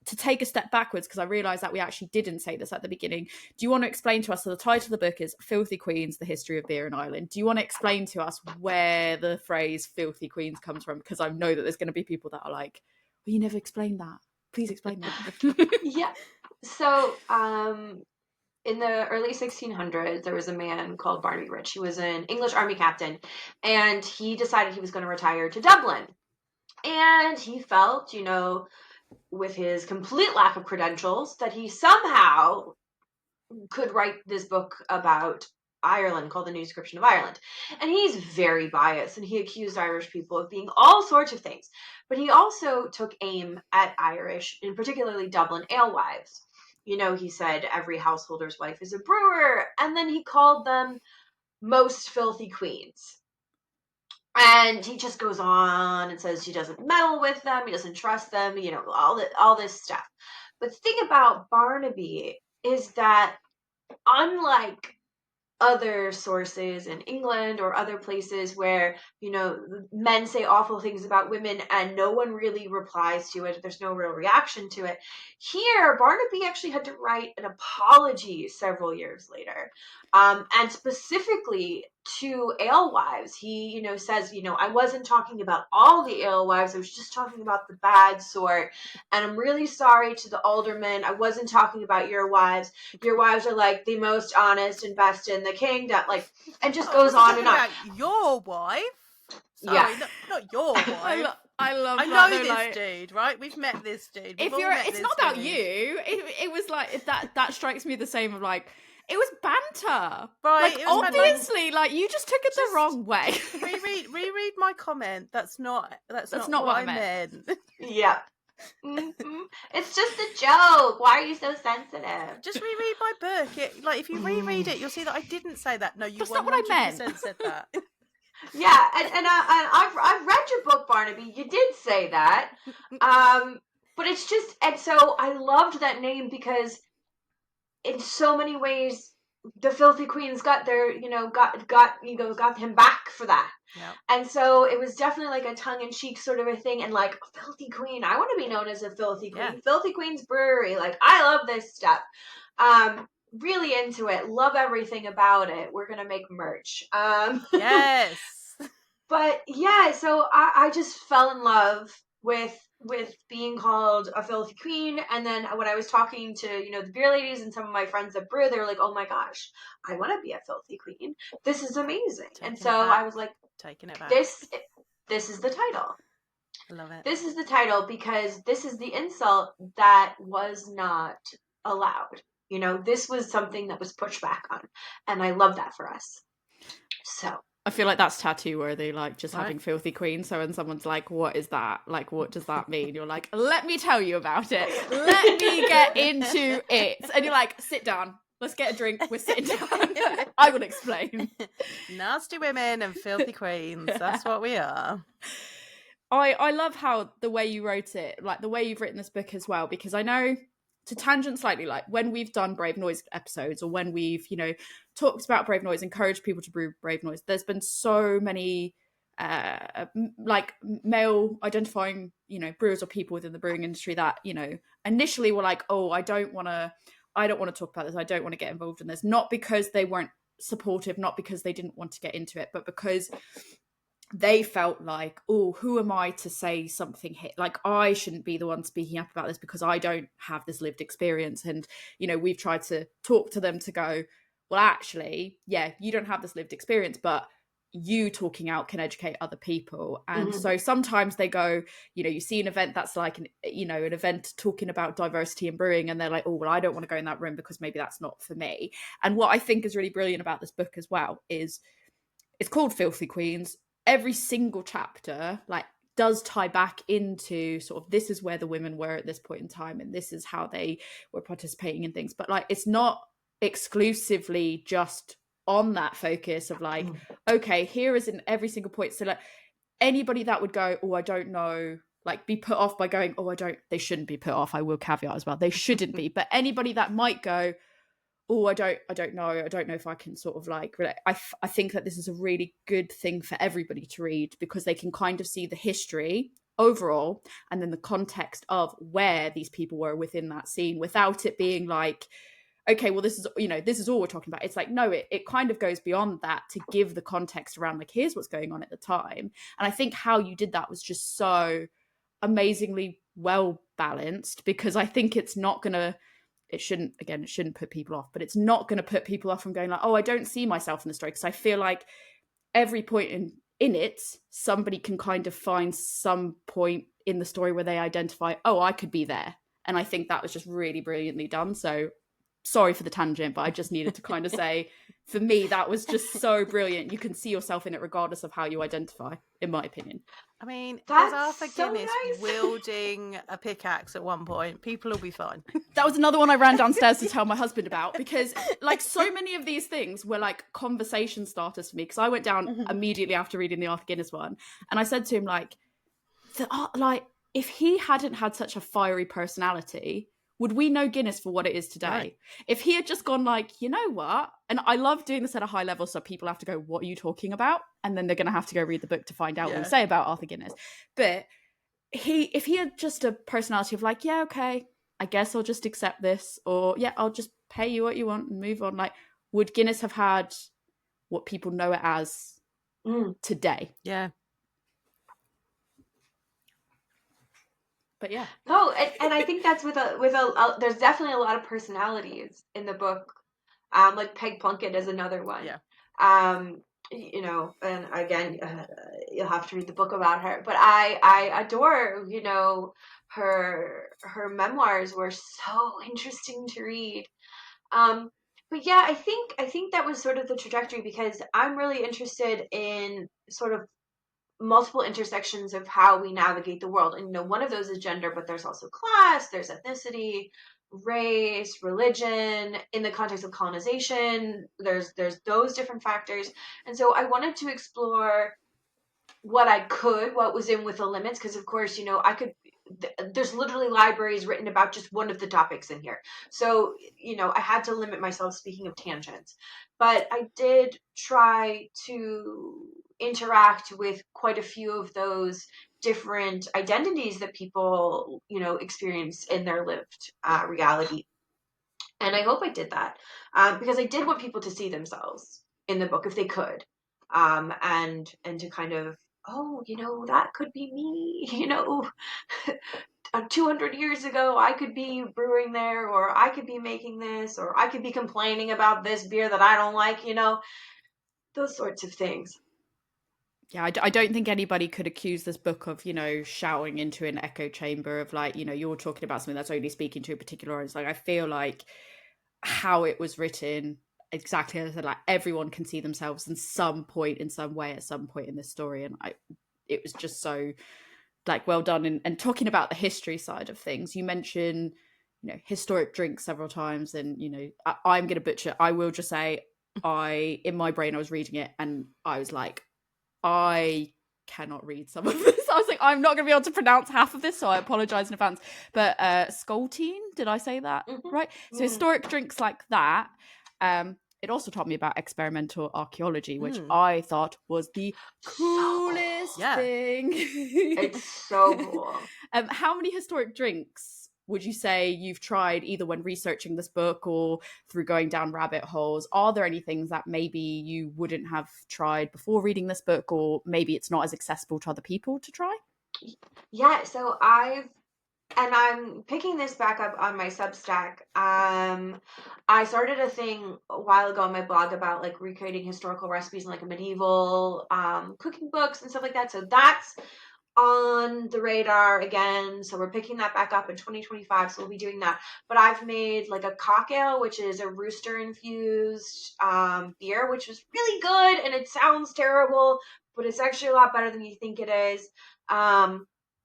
To take a step backwards, because I realised that we actually didn't say this at the beginning, do you want to explain to us, so the title of the book is Filthy Queens, The History of Beer in Ireland. Do you want to explain to us where the phrase Filthy Queens comes from? Because I know that there's going to be people that are like, well, you never explained that. Please explain that. Yeah. So, in the early 1600s, there was a man called Barnaby Rich. He was an English army captain, and he decided he was going to retire to Dublin. And he felt, with his complete lack of credentials, that he somehow could write this book about Ireland called The New Description of Ireland. And he's very biased, and he accused Irish people of being all sorts of things. But he also took aim at Irish, and particularly Dublin alewives. He said every householder's wife is a brewer, and then he called them most filthy queens. And he just goes on and says she doesn't meddle with them, he doesn't trust them, all this stuff. But the thing about Barnaby is that, unlike other sources in England or other places where, men say awful things about women and no one really replies to it, there's no real reaction to it. Here, Barnaby actually had to write an apology several years later. And specifically to alewives, he, says, I wasn't talking about all the alewives, I was just talking about the bad sort. And I'm really sorry to the aldermen, I wasn't talking about your wives. Your wives are like the most honest and best in the kingdom, and just goes on and on. About your wife? Sorry, Yeah. not your wife. I love. I know this dude, right? We've met this dude. It's not about you. It was like that strikes me the same of like. It was banter, right? Like, obviously, like you just took it the wrong way. reread my comment. That's not what I meant. Yeah. Mm-hmm. It's just a joke. Why are you so sensitive? Just reread my book. If you reread it, you'll see that I didn't say that. No, you. That's not what I meant. Said that. Yeah, and I've read your book, Barnaby. You did say that. But it's just, and so I loved that name because in so many ways the Filthy Queens got their, got him back for that. Yep. And so it was definitely like a tongue-in-cheek sort of a thing, and like, Filthy Queen, I want to be known as a Filthy Queen. Yeah. Filthy Queen's Brewery, like, I love this stuff. Really into it, love everything about it. We're gonna make merch. Yes. But yeah, so I just fell in love with being called a Filthy Queen. And then when I was talking to, the beer ladies and some of my friends at Brew, they were like, oh my gosh, I want to be a Filthy Queen. This is amazing. And so I was like, taking it back. this is the title. I love it. This is the title because this is the insult that was not allowed. You know, this was something that was pushed back on. And I love that for us. So I feel like that's tattoo worthy, like just Right. having filthy queen. So when someone's like, what is that? Like, what does that mean? You're like, let me tell you about it. Let me get into it. And you're like, sit down. Let's get a drink. We're sitting down. I will explain. Nasty women and filthy queens. That's what we are. I love how the way you wrote it, like the way you've written this book as well, because I know, to tangent slightly, like when we've done Brave Noise episodes or when we've, you know, talked about Brave Noise, encouraged people to brew Brave Noise, there's been so many like male identifying, you know, brewers or people within the brewing industry that, you know, initially were like, oh, I don't want to talk about this. I don't want to get involved in this. Not because they weren't supportive, not because they didn't want to get into it, but because they felt like, oh, who am I to say something here? Like, I shouldn't be the one speaking up about this because I don't have this lived experience. And, you know, we've tried to talk to them to go, well, actually, yeah, you don't have this lived experience, but you talking out can educate other people. And so sometimes they go, you know, you see an event that's like, an event talking about diversity in brewing, and they're like, oh, well, I don't want to go in that room because maybe that's not for me. And what I think is really brilliant about this book as well is it's called Filthy Queens. Every single chapter like does tie back into sort of, this is where the women were at this point in time and this is how they were participating in things, but like it's not exclusively just on that focus of like, okay, here is in every single point. So like anybody that would go, oh, I don't know, like be put off by going, oh, they shouldn't be put off, I will caveat as well, they shouldn't be, but anybody that might go, oh, I don't know if I can sort of like relate. I think that this is a really good thing for everybody to read because they can kind of see the history overall and then the context of where these people were within that scene without it being like, okay, well, this is all we're talking about. It's like, no, it kind of goes beyond that to give the context around like, here's what's going on at the time. And I think how you did that was just so amazingly well balanced, because I think it's not going to, it shouldn't put people off, but it's not going to put people off from going like, oh, I don't see myself in the story. Because I feel like every point in it, somebody can kind of find some point in the story where they identify, oh, I could be there. And I think that was just really brilliantly done. So sorry for the tangent, but I just needed to kind of say, for me, that was just so brilliant. You can see yourself in it regardless of how you identify, in my opinion. I mean, That's there's Arthur so Guinness nice. wielding a pickaxe at one point. People will be fine. That was another one I ran downstairs to tell my husband about, because like so many of these things were like conversation starters for me, because I went down immediately after reading the Arthur Guinness one and I said to him like if he hadn't had such a fiery personality, would we know Guinness for what it is today? Right. If he had just gone like, you know what? And I love doing this at a high level so people have to go, what are you talking about? And then they're going to have to go read the book to find out what we say about Arthur Guinness. But if he had just a personality of like, yeah, okay, I guess I'll just accept this, or yeah, I'll just pay you what you want and move on. Like, would Guinness have had what people know it as today? Yeah. But yeah. No, and I think that's with a there's definitely a lot of personalities in the book. Like Peg Plunkett is another one. Yeah. You know, and again, you'll have to read the book about her. But I adore, you know, her memoirs were so interesting to read. But yeah, I think that was sort of the trajectory, because I'm really interested in sort of multiple intersections of how we navigate the world. And, you know, one of those is gender, but there's also class, there's ethnicity, race, religion. In the context of colonization, there's those different factors. And so I wanted to explore what was in With the Limits, because of course, you know, there's literally libraries written about just one of the topics in here. So, you know, I had to limit myself, speaking of tangents. But I did try to interact with quite a few of those different identities that people, you know, experience in their lived reality. And I hope I did that, because I did want people to see themselves in the book if they could, and to kind of, oh, you know, that could be me, you know, 200 years ago, I could be brewing there, or I could be making this, or I could be complaining about this beer that I don't like, you know, those sorts of things. Yeah, I don't think anybody could accuse this book of, you know, shouting into an echo chamber of like, you know, you're talking about something that's only speaking to a particular audience. Like, I feel like how it was written, exactly as I said, like everyone can see themselves in some point, in some way, at some point in this story. And it was just so like well done. And talking about the history side of things, you mentioned, you know, historic drinks several times. And, you know, I'm going to butcher. I will just say, in my brain, I was reading it and I was like, I cannot read some of this. I was like, I'm not going to be able to pronounce half of this, so I apologize in advance. But Skoltine, did I say that right? So historic drinks like that. It also taught me about experimental archaeology, which I thought was the coolest thing. It's so cool. How many historic drinks would you say you've tried, either when researching this book or through going down rabbit holes? Are there any things that maybe you wouldn't have tried before reading this book, or maybe it's not as accessible to other people to try? Yeah, so I'm picking this back up on my Substack. I started a thing a while ago on my blog about like recreating historical recipes in like a medieval cooking books and stuff like that. So that's on the radar again. So we're picking that back up in 2025. So we'll be doing that. But I've made like a cocktail, which is a rooster infused beer, which is really good. And it sounds terrible, but it's actually a lot better than you think it is. The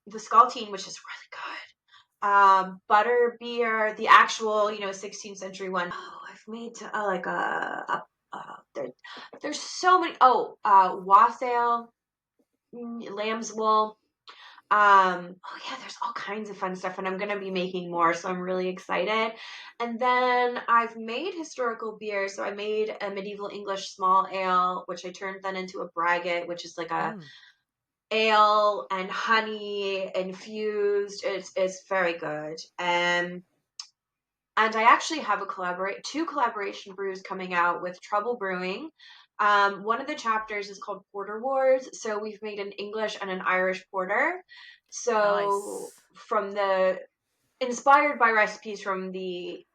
Skaltine, which is really good. Butter beer, the actual, 16th century one. Oh, I've made like there's so many. Wassail, lamb's wool. There's all kinds of fun stuff, and I'm gonna be making more, so I'm really excited. And then I've made historical beer, so I made a medieval English small ale, which I turned then into a braggot, which is like a ale and honey infused. It's very good. And I actually have two collaboration brews coming out with Trouble Brewing. One of the chapters is called Porter Wars. So we've made an English and an Irish porter. So inspired by recipes from the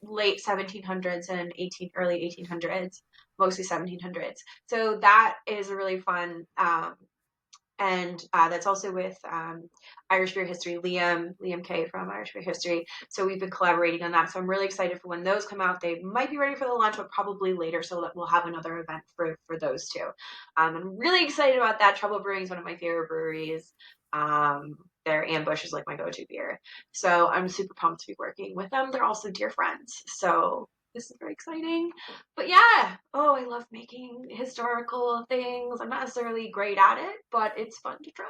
late 1700s and early 1800s, mostly 1700s. So that is a really fun and that's also with Irish Beer History, Liam Kay from Irish Beer History. So we've been collaborating on that. So I'm really excited for when those come out. They might be ready for the launch, but probably later, so that we'll have another event for those two. I'm really excited about that. Trouble Brewing is one of my favorite breweries. Their Ambush is like my go-to beer. So I'm super pumped to be working with them. They're also dear friends. So this is very exciting. But yeah, I love making historical things. I'm not necessarily great at it, but it's fun to try.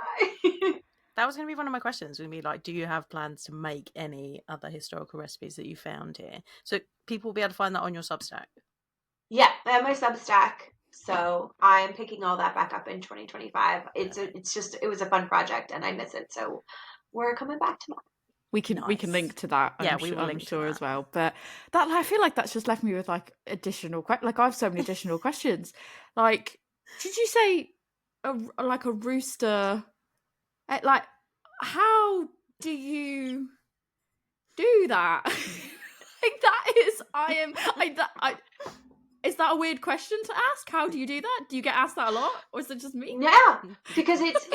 That was going to be one of my questions. Would be like, do you have plans to make any other historical recipes that you found here? So people will be able to find that on your Substack. Yeah, I have my Substack. So I'm picking all that back up in 2025. It was a fun project and I miss it. So we're coming back to that. We can link to that. We will link sure as well. But that, I feel like that's just left me with like additional like I have so many additional questions. Like, did you say like a rooster? Like, how do you do that? Like that is is that a weird question to ask? How do you do that? Do you get asked that a lot, or is it just me? Yeah, because it's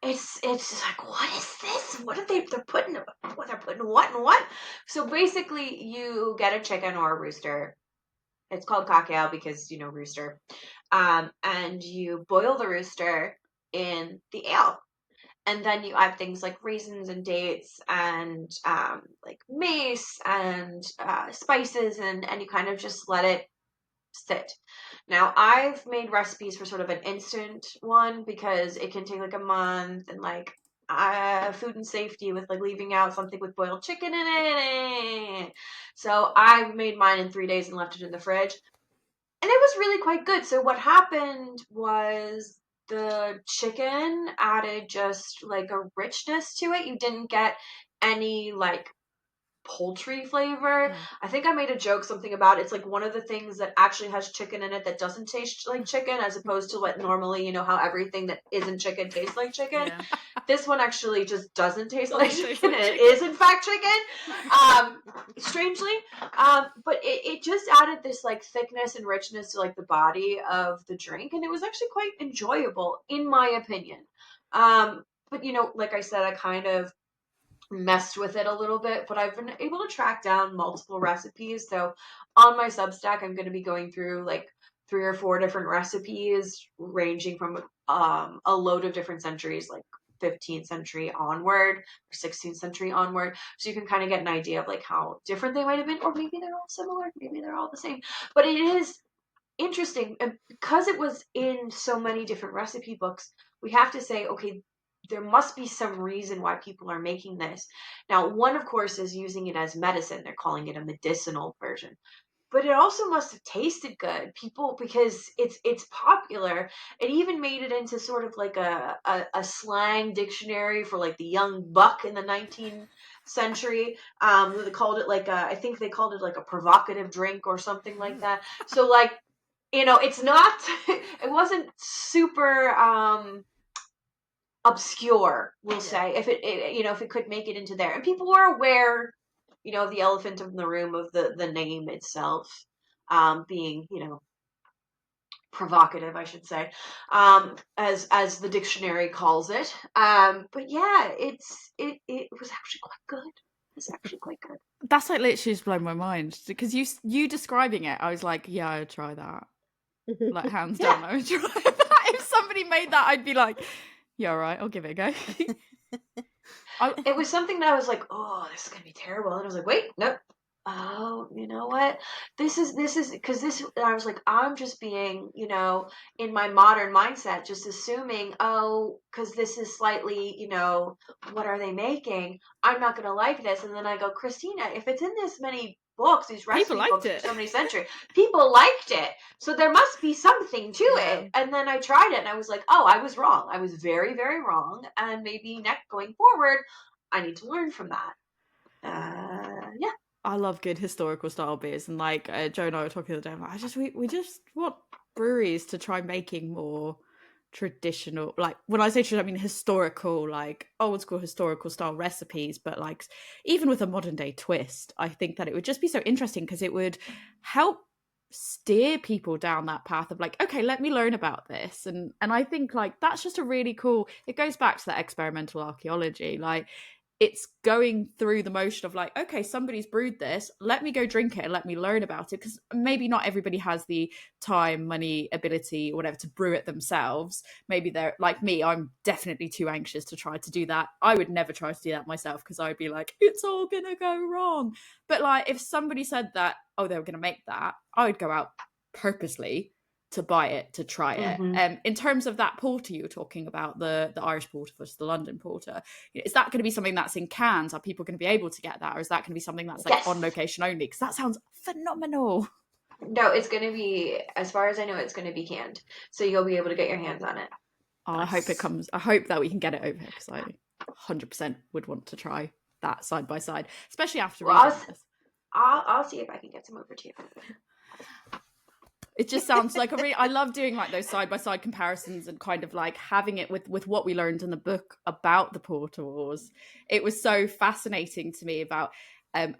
like, what is this? What are they're putting what and what? So basically you get a chicken or a rooster. It's called cocktail because, rooster. And you boil the rooster in the ale. And then you add things like raisins and dates and like mace and spices and you kind of just let it sit. Now, I've made recipes for sort of an instant one because it can take like a month and like food and safety with like leaving out something with boiled chicken in it. So I made mine in 3 days and left it in the fridge. And it was really quite good. So what happened was the chicken added just like a richness to it. You didn't get any like poultry flavor. I think I made a joke something about it's like one of the things that actually has chicken in it that doesn't taste like chicken, as opposed to what normally, how everything that isn't chicken tastes like chicken. This one actually just doesn't taste like Doesn't taste chicken. like It chicken. is in fact chicken. Strangely. But it just added this like thickness and richness to like the body of the drink, and it was actually quite enjoyable in my opinion. But you know, like I said, I kind of messed with it a little bit, but I've been able to track down multiple recipes. So on my Substack, I'm going to be going through like 3 or 4 different recipes ranging from a load of different centuries, like 15th century onward or 16th century onward. So you can kind of get an idea of like how different they might have been, or maybe they're all similar, maybe they're all the same. But it is interesting, and because it was in so many different recipe books, we have to say, okay, there must be some reason why people are making this. Now, one, of course, is using it as medicine. They're calling it a medicinal version. But it also must have tasted good. People, because it's popular. It even made it into sort of like a slang dictionary for like the young buck in the 19th century. They called it like I think they called it like a provocative drink or something like that. So like, you know, it's not, it wasn't super obscure, we'll say, if it, you know, if it could make it into there, and people were aware, you know, of the elephant in the room of the name itself, being, you know, provocative, I should say, as the dictionary calls it. But yeah, it was actually quite good. It's actually quite good. That's like literally just blown my mind, because you describing it, I was like, yeah, I'd try that. Like hands down, I would try that. If somebody made that, I'd be like, yeah, all right, I'll give it a go. It was something that I was like, oh, this is gonna be terrible, and I was like, wait, nope. Oh, you know what? This is because this. And I was like, I'm just being, you know, in my modern mindset, just assuming, oh, because this is slightly, you know, what are they making? I'm not gonna like this. And then I go, Christina, if it's in this many books, these People recipe liked books for it. so many centuries, people liked it, so there must be something to Yeah. it. And then I tried it, and I was like, oh, I was wrong. I was very, very wrong. And maybe next going forward, I need to learn from that. Yeah. I love good historical style beers, and like Joe and I were talking the other day, I'm like, we just want breweries to try making more traditional, like when I say traditional, I mean historical, like old school historical style recipes, but like even with a modern day twist. I think that it would just be so interesting, because it would help steer people down that path of like, okay, let me learn about this. And I think like that's just a really cool, it goes back to that experimental archaeology. Like, it's going through the motion of like, okay, somebody's brewed this, let me go drink it and let me learn about it, because maybe not everybody has the time, money, ability, or whatever to brew it themselves. Maybe they're like me, I'm definitely too anxious to try to do that. I would never try to do that myself, because I'd be like, it's all gonna go wrong. But like, if somebody said that, oh, they were gonna make that, I would go out purposely to buy it, to try it. Mm-hmm. In terms of that porter you were talking about, the Irish porter versus the London porter, is that going to be something that's in cans? Are people going to be able to get that, or is that going to be something that's like Yes. on location only? Because that sounds phenomenal. No, it's going to be, as far as I know, it's going to be canned, so you'll be able to get your hands on it. Oh, Nice. I hope it comes. I hope that we can get it over here, because I 100% would want to try that side by side, especially after reading this. I'll see if I can get some over to you. It just sounds like I love doing like those side by side comparisons, and kind of like having it with what we learned in the book about the Porter Wars. It was so fascinating to me about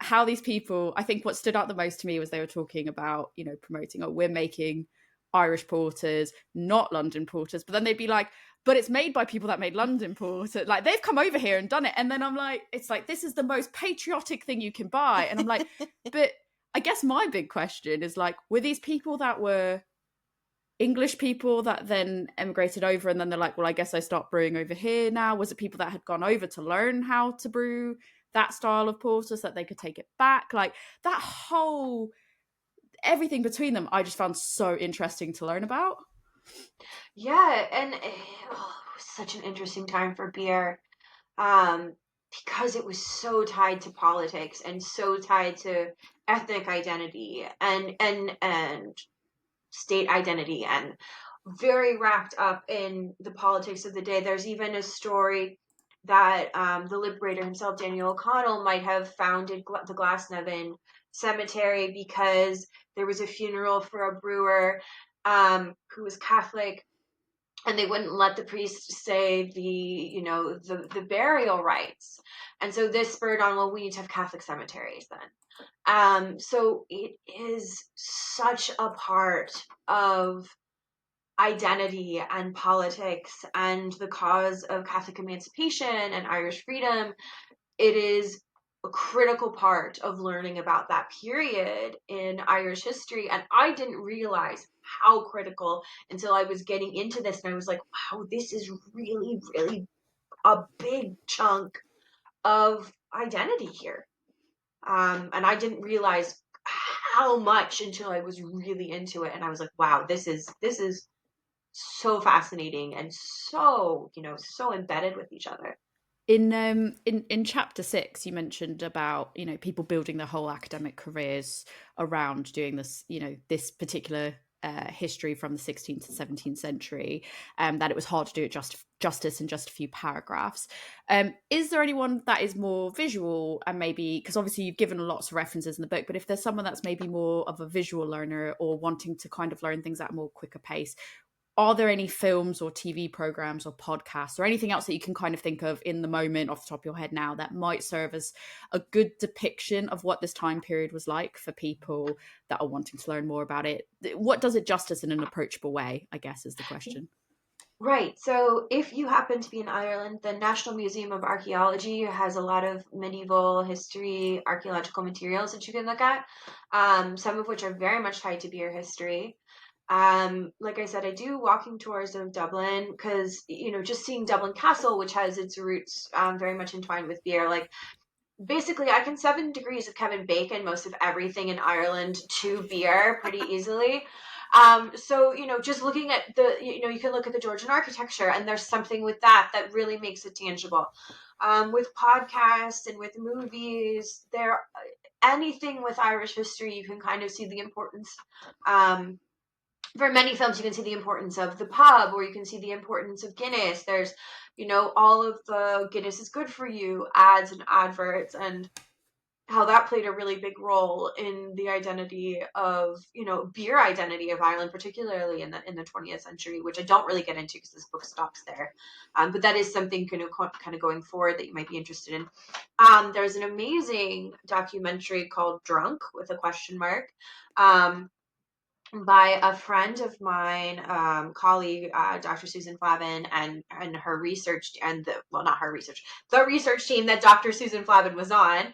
how these people, I think what stood out the most to me was they were talking about, you know, promoting, oh, we're making Irish porters, not London porters. But then they'd be like, but it's made by people that made London porter. Like, they've come over here and done it. And then I'm like, it's like, this is the most patriotic thing you can buy. And I'm like, but I guess my big question is like, were these people that were English people that then emigrated over, and then they're like, well, I guess I start brewing over here now? Was it people that had gone over to learn how to brew that style of porter so that they could take it back? Like, that whole, everything between them, I just found so interesting to learn about. Yeah, and it was such an interesting time for beer, because it was so tied to politics and so tied to ethnic identity and state identity, and very wrapped up in the politics of the day. There's even a story that the liberator himself, Daniel O'Connell, might have founded the Glasnevin Cemetery because there was a funeral for a brewer who was Catholic, and they wouldn't let the priest say the burial rites. And so this spurred on, well, we need to have Catholic cemeteries then. So it is such a part of identity and politics and the cause of Catholic emancipation and Irish freedom. It is a critical part of learning about that period in Irish history. And I didn't realize how critical until I was getting into this. And I was like, wow, this is really, really a big chunk of identity here. And I didn't realize how much until I was really into it. And I was like, wow, this is so fascinating and so, so embedded with each other. In chapter 6, you mentioned about, people building their whole academic careers around doing this, this particular history from the 16th to 17th century, that it was hard to do it justice in just a few paragraphs. Is there anyone that is more visual, and maybe, because obviously you've given lots of references in the book, but if there's someone that's maybe more of a visual learner or wanting to kind of learn things at a more quicker pace, are there any films or TV programs or podcasts or anything else that you can kind of think of in the moment off the top of your head now that might serve as a good depiction of what this time period was like for people that are wanting to learn more about it? What does it justice in an approachable way, I guess, is the question. Right. So if you happen to be in Ireland, the National Museum of Archaeology has a lot of medieval history, archaeological materials that you can look at, some of which are very much tied to beer history. Like I said, I do walking tours of Dublin because, just seeing Dublin Castle, which has its roots very much entwined with beer, like basically I can 7 degrees of Kevin Bacon most of everything in Ireland to beer pretty easily. So, just looking at you can look at the Georgian architecture, and there's something with that really makes it tangible. With podcasts and with movies, anything with Irish history, you can kind of see the importance. For many films, you can see the importance of the pub, or you can see the importance of Guinness. There's, all of the Guinness is good for you ads and adverts, and how that played a really big role in the identity of, beer identity of Ireland, particularly in the 20th century, which I don't really get into because this book stops there. But that is something kind of going forward that you might be interested in. There's an amazing documentary called Drunk with a question mark. By a friend of mine, colleague, Dr. Susan Flavin, and her research, and the research team that Dr. Susan Flavin was on,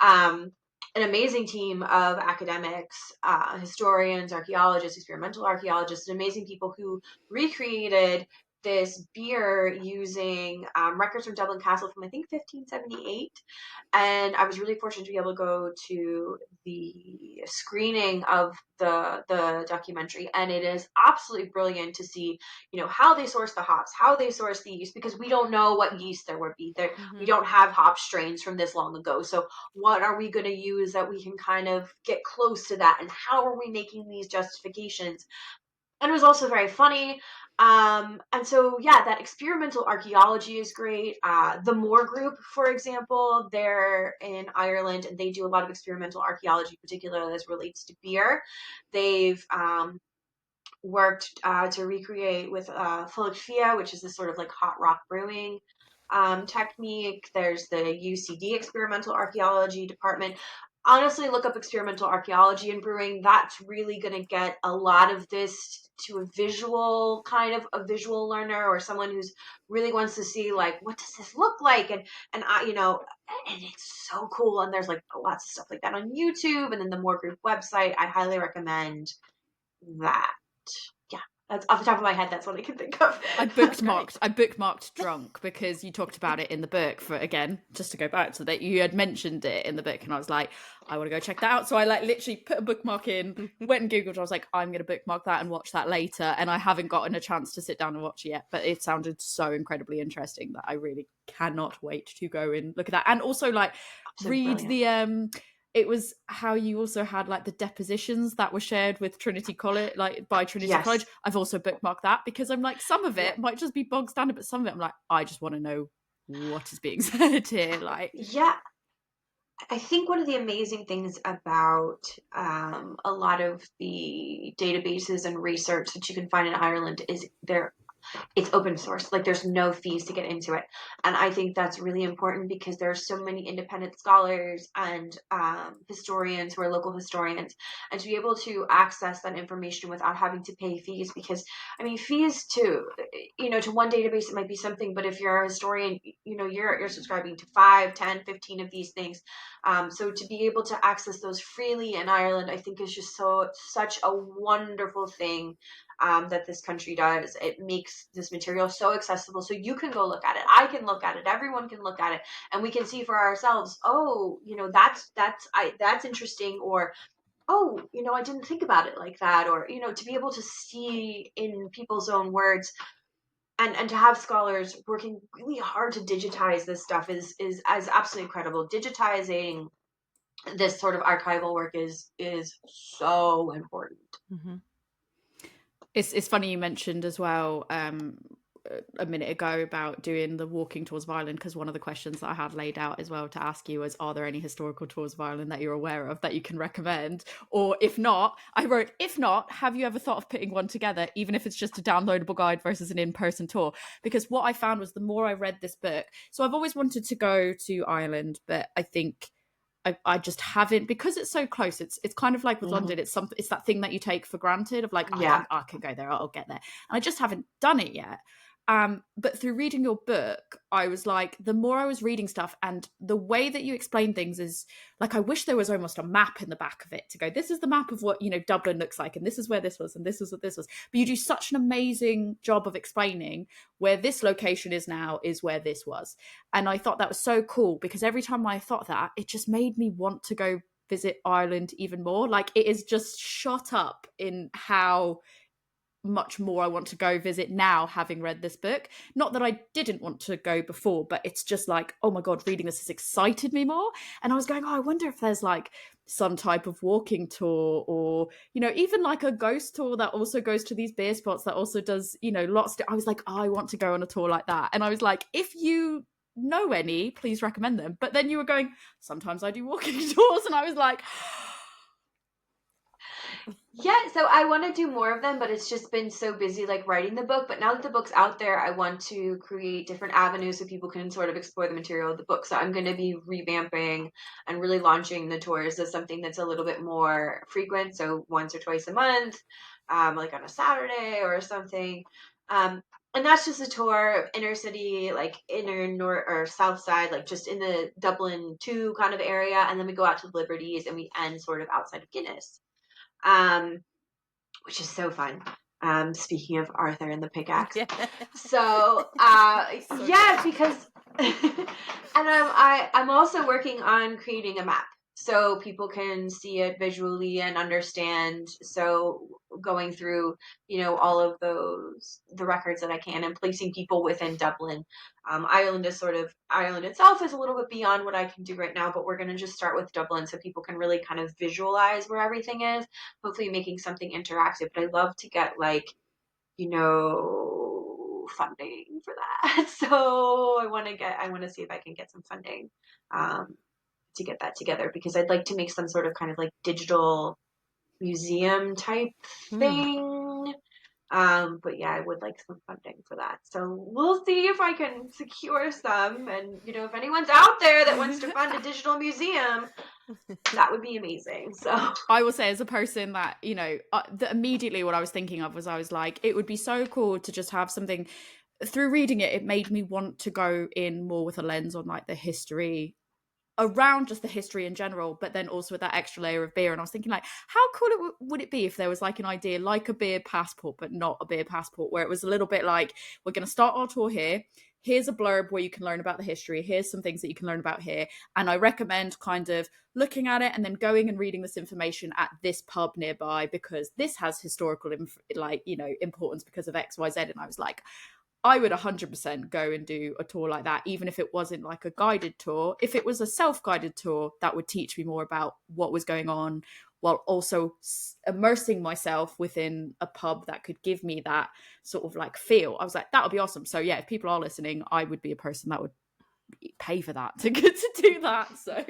an amazing team of academics, historians, archaeologists, experimental archaeologists, and amazing people who recreated this beer using records from Dublin Castle from, I think, 1578. And I was really fortunate to be able to go to the screening of the documentary, and it is absolutely brilliant to see, how they source the hops, how they source the yeast, because we don't know what yeast there would be there. We don't have hop strains from this long ago. So what are we going to use that we can kind of get close to that, and how are we making these justifications? And it was also very funny. And so, yeah, that experimental archaeology is great. The Moore Group, for example, they're in Ireland, and they do a lot of experimental archaeology, particularly as relates to beer. They've worked to recreate with Philipphia, which is this sort of like hot rock brewing technique. There's the UCD experimental archaeology department. Honestly, look up experimental archaeology and brewing. That's really going to get a lot of this to a visual learner, or someone who's really wants to see, like, what does this look like? And I, and it's so cool. And there's like lots of stuff like that on YouTube, and then the Moore Group website. I highly recommend that. Yeah, that's off the top of my head. That's what I can think of. I bookmarked Drunk because you talked about it in the book. For, again, just to go back to that, you had mentioned it in the book, and I was like, I want to go check that out. So I literally put a bookmark in, went and Googled. I was like, I'm going to bookmark that and watch that later. And I haven't gotten a chance to sit down and watch it yet, but it sounded so incredibly interesting that I really cannot wait to go and look at that. And also read the it was how you also had the depositions that were shared with Trinity College, by Trinity College. I've also bookmarked that because I'm like, some of it might just be bog standard, but some of it I'm like, I just want to know what is being said here. Yeah, I think one of the amazing things about a lot of the databases and research that you can find in Ireland is it's open source. Like there's no fees to get into it. And I think that's really important because there are so many independent scholars and historians who are local historians, and to be able to access that information without having to pay fees, because I mean, fees to, to one database, it might be something, but if you're a historian, you're subscribing to 5, 10, 15 of these things. So to be able to access those freely in Ireland, I think is just such a wonderful thing that this country does. It makes this material so accessible, so you can go look at it. I can look at it. Everyone can look at it, and we can see for ourselves. Oh, that's interesting, or oh, I didn't think about it like that, or to be able to see in people's own words. And to have scholars working really hard to digitize this stuff is absolutely incredible. Digitizing this sort of archival work is so important. Mm-hmm. It's funny you mentioned as well a minute ago about doing the walking tours of Ireland, because one of the questions that I had laid out as well to ask you was, are there any historical tours of Ireland that you're aware of that you can recommend? Or if not, I wrote, if not, have you ever thought of putting one together, even if it's just a downloadable guide versus an in-person tour? Because what I found was the more I read this book, so I've always wanted to go to Ireland, but I think I just haven't, because it's so close. It's kind of like with London. It's that thing that you take for granted of like, I can go there, I'll get there. And I just haven't done it yet. But through reading your book, I was like, the more I was reading stuff, and the way that you explain things is like, I wish there was almost a map in the back of it to go, this is the map of what, Dublin looks like, and this is where this was, and this is what this was. But you do such an amazing job of explaining where this location is now is where this was. And I thought that was so cool, because every time I thought that, it just made me want to go visit Ireland even more. Like, it is just shot up in how much more I want to go visit now, having read this book. Not that I didn't want to go before, but it's just like, oh my God, reading this has excited me more. And I was going, I wonder if there's like some type of walking tour, or, even like a ghost tour that also goes to these beer spots, that also does, lots. I was like, I want to go on a tour like that. And I was like, if you know any, please recommend them. But then you were going, sometimes I do walking tours. And I was like, yeah, so I want to do more of them, but it's just been so busy like writing the book. But now that the book's out there, I want to create different avenues so people can sort of explore the material of the book. So I'm going to be revamping and really launching the tours as something that's a little bit more frequent. So once or twice a month, like on a Saturday or something. And that's just a tour of inner city, like inner north or south side, like just in the Dublin 2 kind of area. And then we go out to the Liberties and we end sort of outside of Guinness. Which is so fun. Speaking of Arthur and the pickaxe. So, yeah, because, and I'm also working on creating a map so people can see it visually and understand. So going through, all of the records that I can, and placing people within Dublin. Ireland itself is a little bit beyond what I can do right now, but we're going to just start with Dublin so people can really kind of visualize where everything is, hopefully making something interactive. But I love to get funding for that. So I want to see if I can get some funding to get that together, because I'd like to make some sort of kind of like digital museum type thing. But yeah, I would like some funding for that. So we'll see if I can secure some. And, if anyone's out there that wants to fund a digital museum, that would be amazing. So I will say, as a person that, immediately what I was thinking of was, I was like, it would be so cool to just have something. Through reading it, it made me want to go in more with a lens on like the history around, just the history in general, but then also with that extra layer of beer. And I was thinking, like, how cool would it be if there was like an idea like a beer passport, but not a beer passport, where it was a little bit like, we're going to start our tour here. Here's a blurb where you can learn about the history. Here's some things that you can learn about here. And I recommend kind of looking at it and then going and reading this information at this pub nearby, because this has historical importance because of X, Y, Z. And I was like, I would 100% go and do a tour like that, even if it wasn't like a guided tour. If it was a self-guided tour, that would teach me more about what was going on, while also immersing myself within a pub that could give me that sort of like feel. I was like, that would be awesome. So yeah, if people are listening, I would be a person that would pay for that to get to do that. So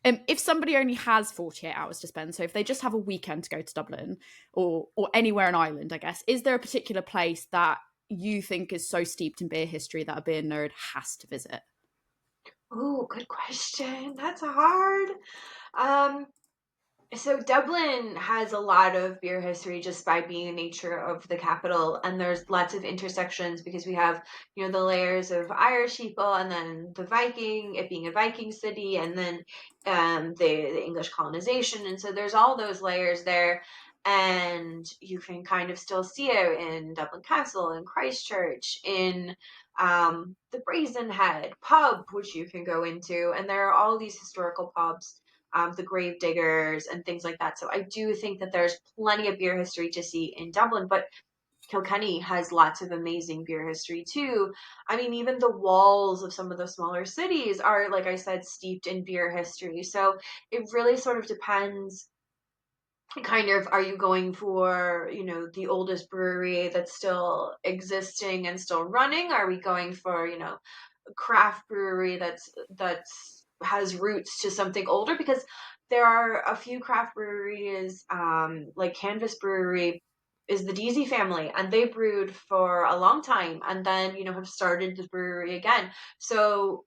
If somebody only has 48 hours to spend, so if they just have a weekend to go to Dublin or anywhere in Ireland, I guess, is there a particular place that you think is so steeped in beer history that a beer nerd has to visit? Oh, good question. That's hard. Um, So Dublin has a lot of beer history just by being the nature of the capital, and there's lots of intersections because we have, the layers of Irish people, and then it being a Viking city, and then the English colonization, and so there's all those layers there, and you can kind of still see it in Dublin Castle, in Christchurch, in the Brazen Head pub, which you can go into, and there are all these historical pubs, the grave diggers and things like that. So I do think that there's plenty of beer history to see in Dublin, but Kilkenny has lots of amazing beer history too. I mean, even the walls of some of the smaller cities are, like I said, steeped in beer history. So it really sort of depends. Kind of, are you going for, the oldest brewery that's still existing and still running? Are we going for, craft brewery that's has roots to something older? Because there are a few craft breweries, like Canvas Brewery is the Deasy family, and they brewed for a long time, and then have started the brewery again. So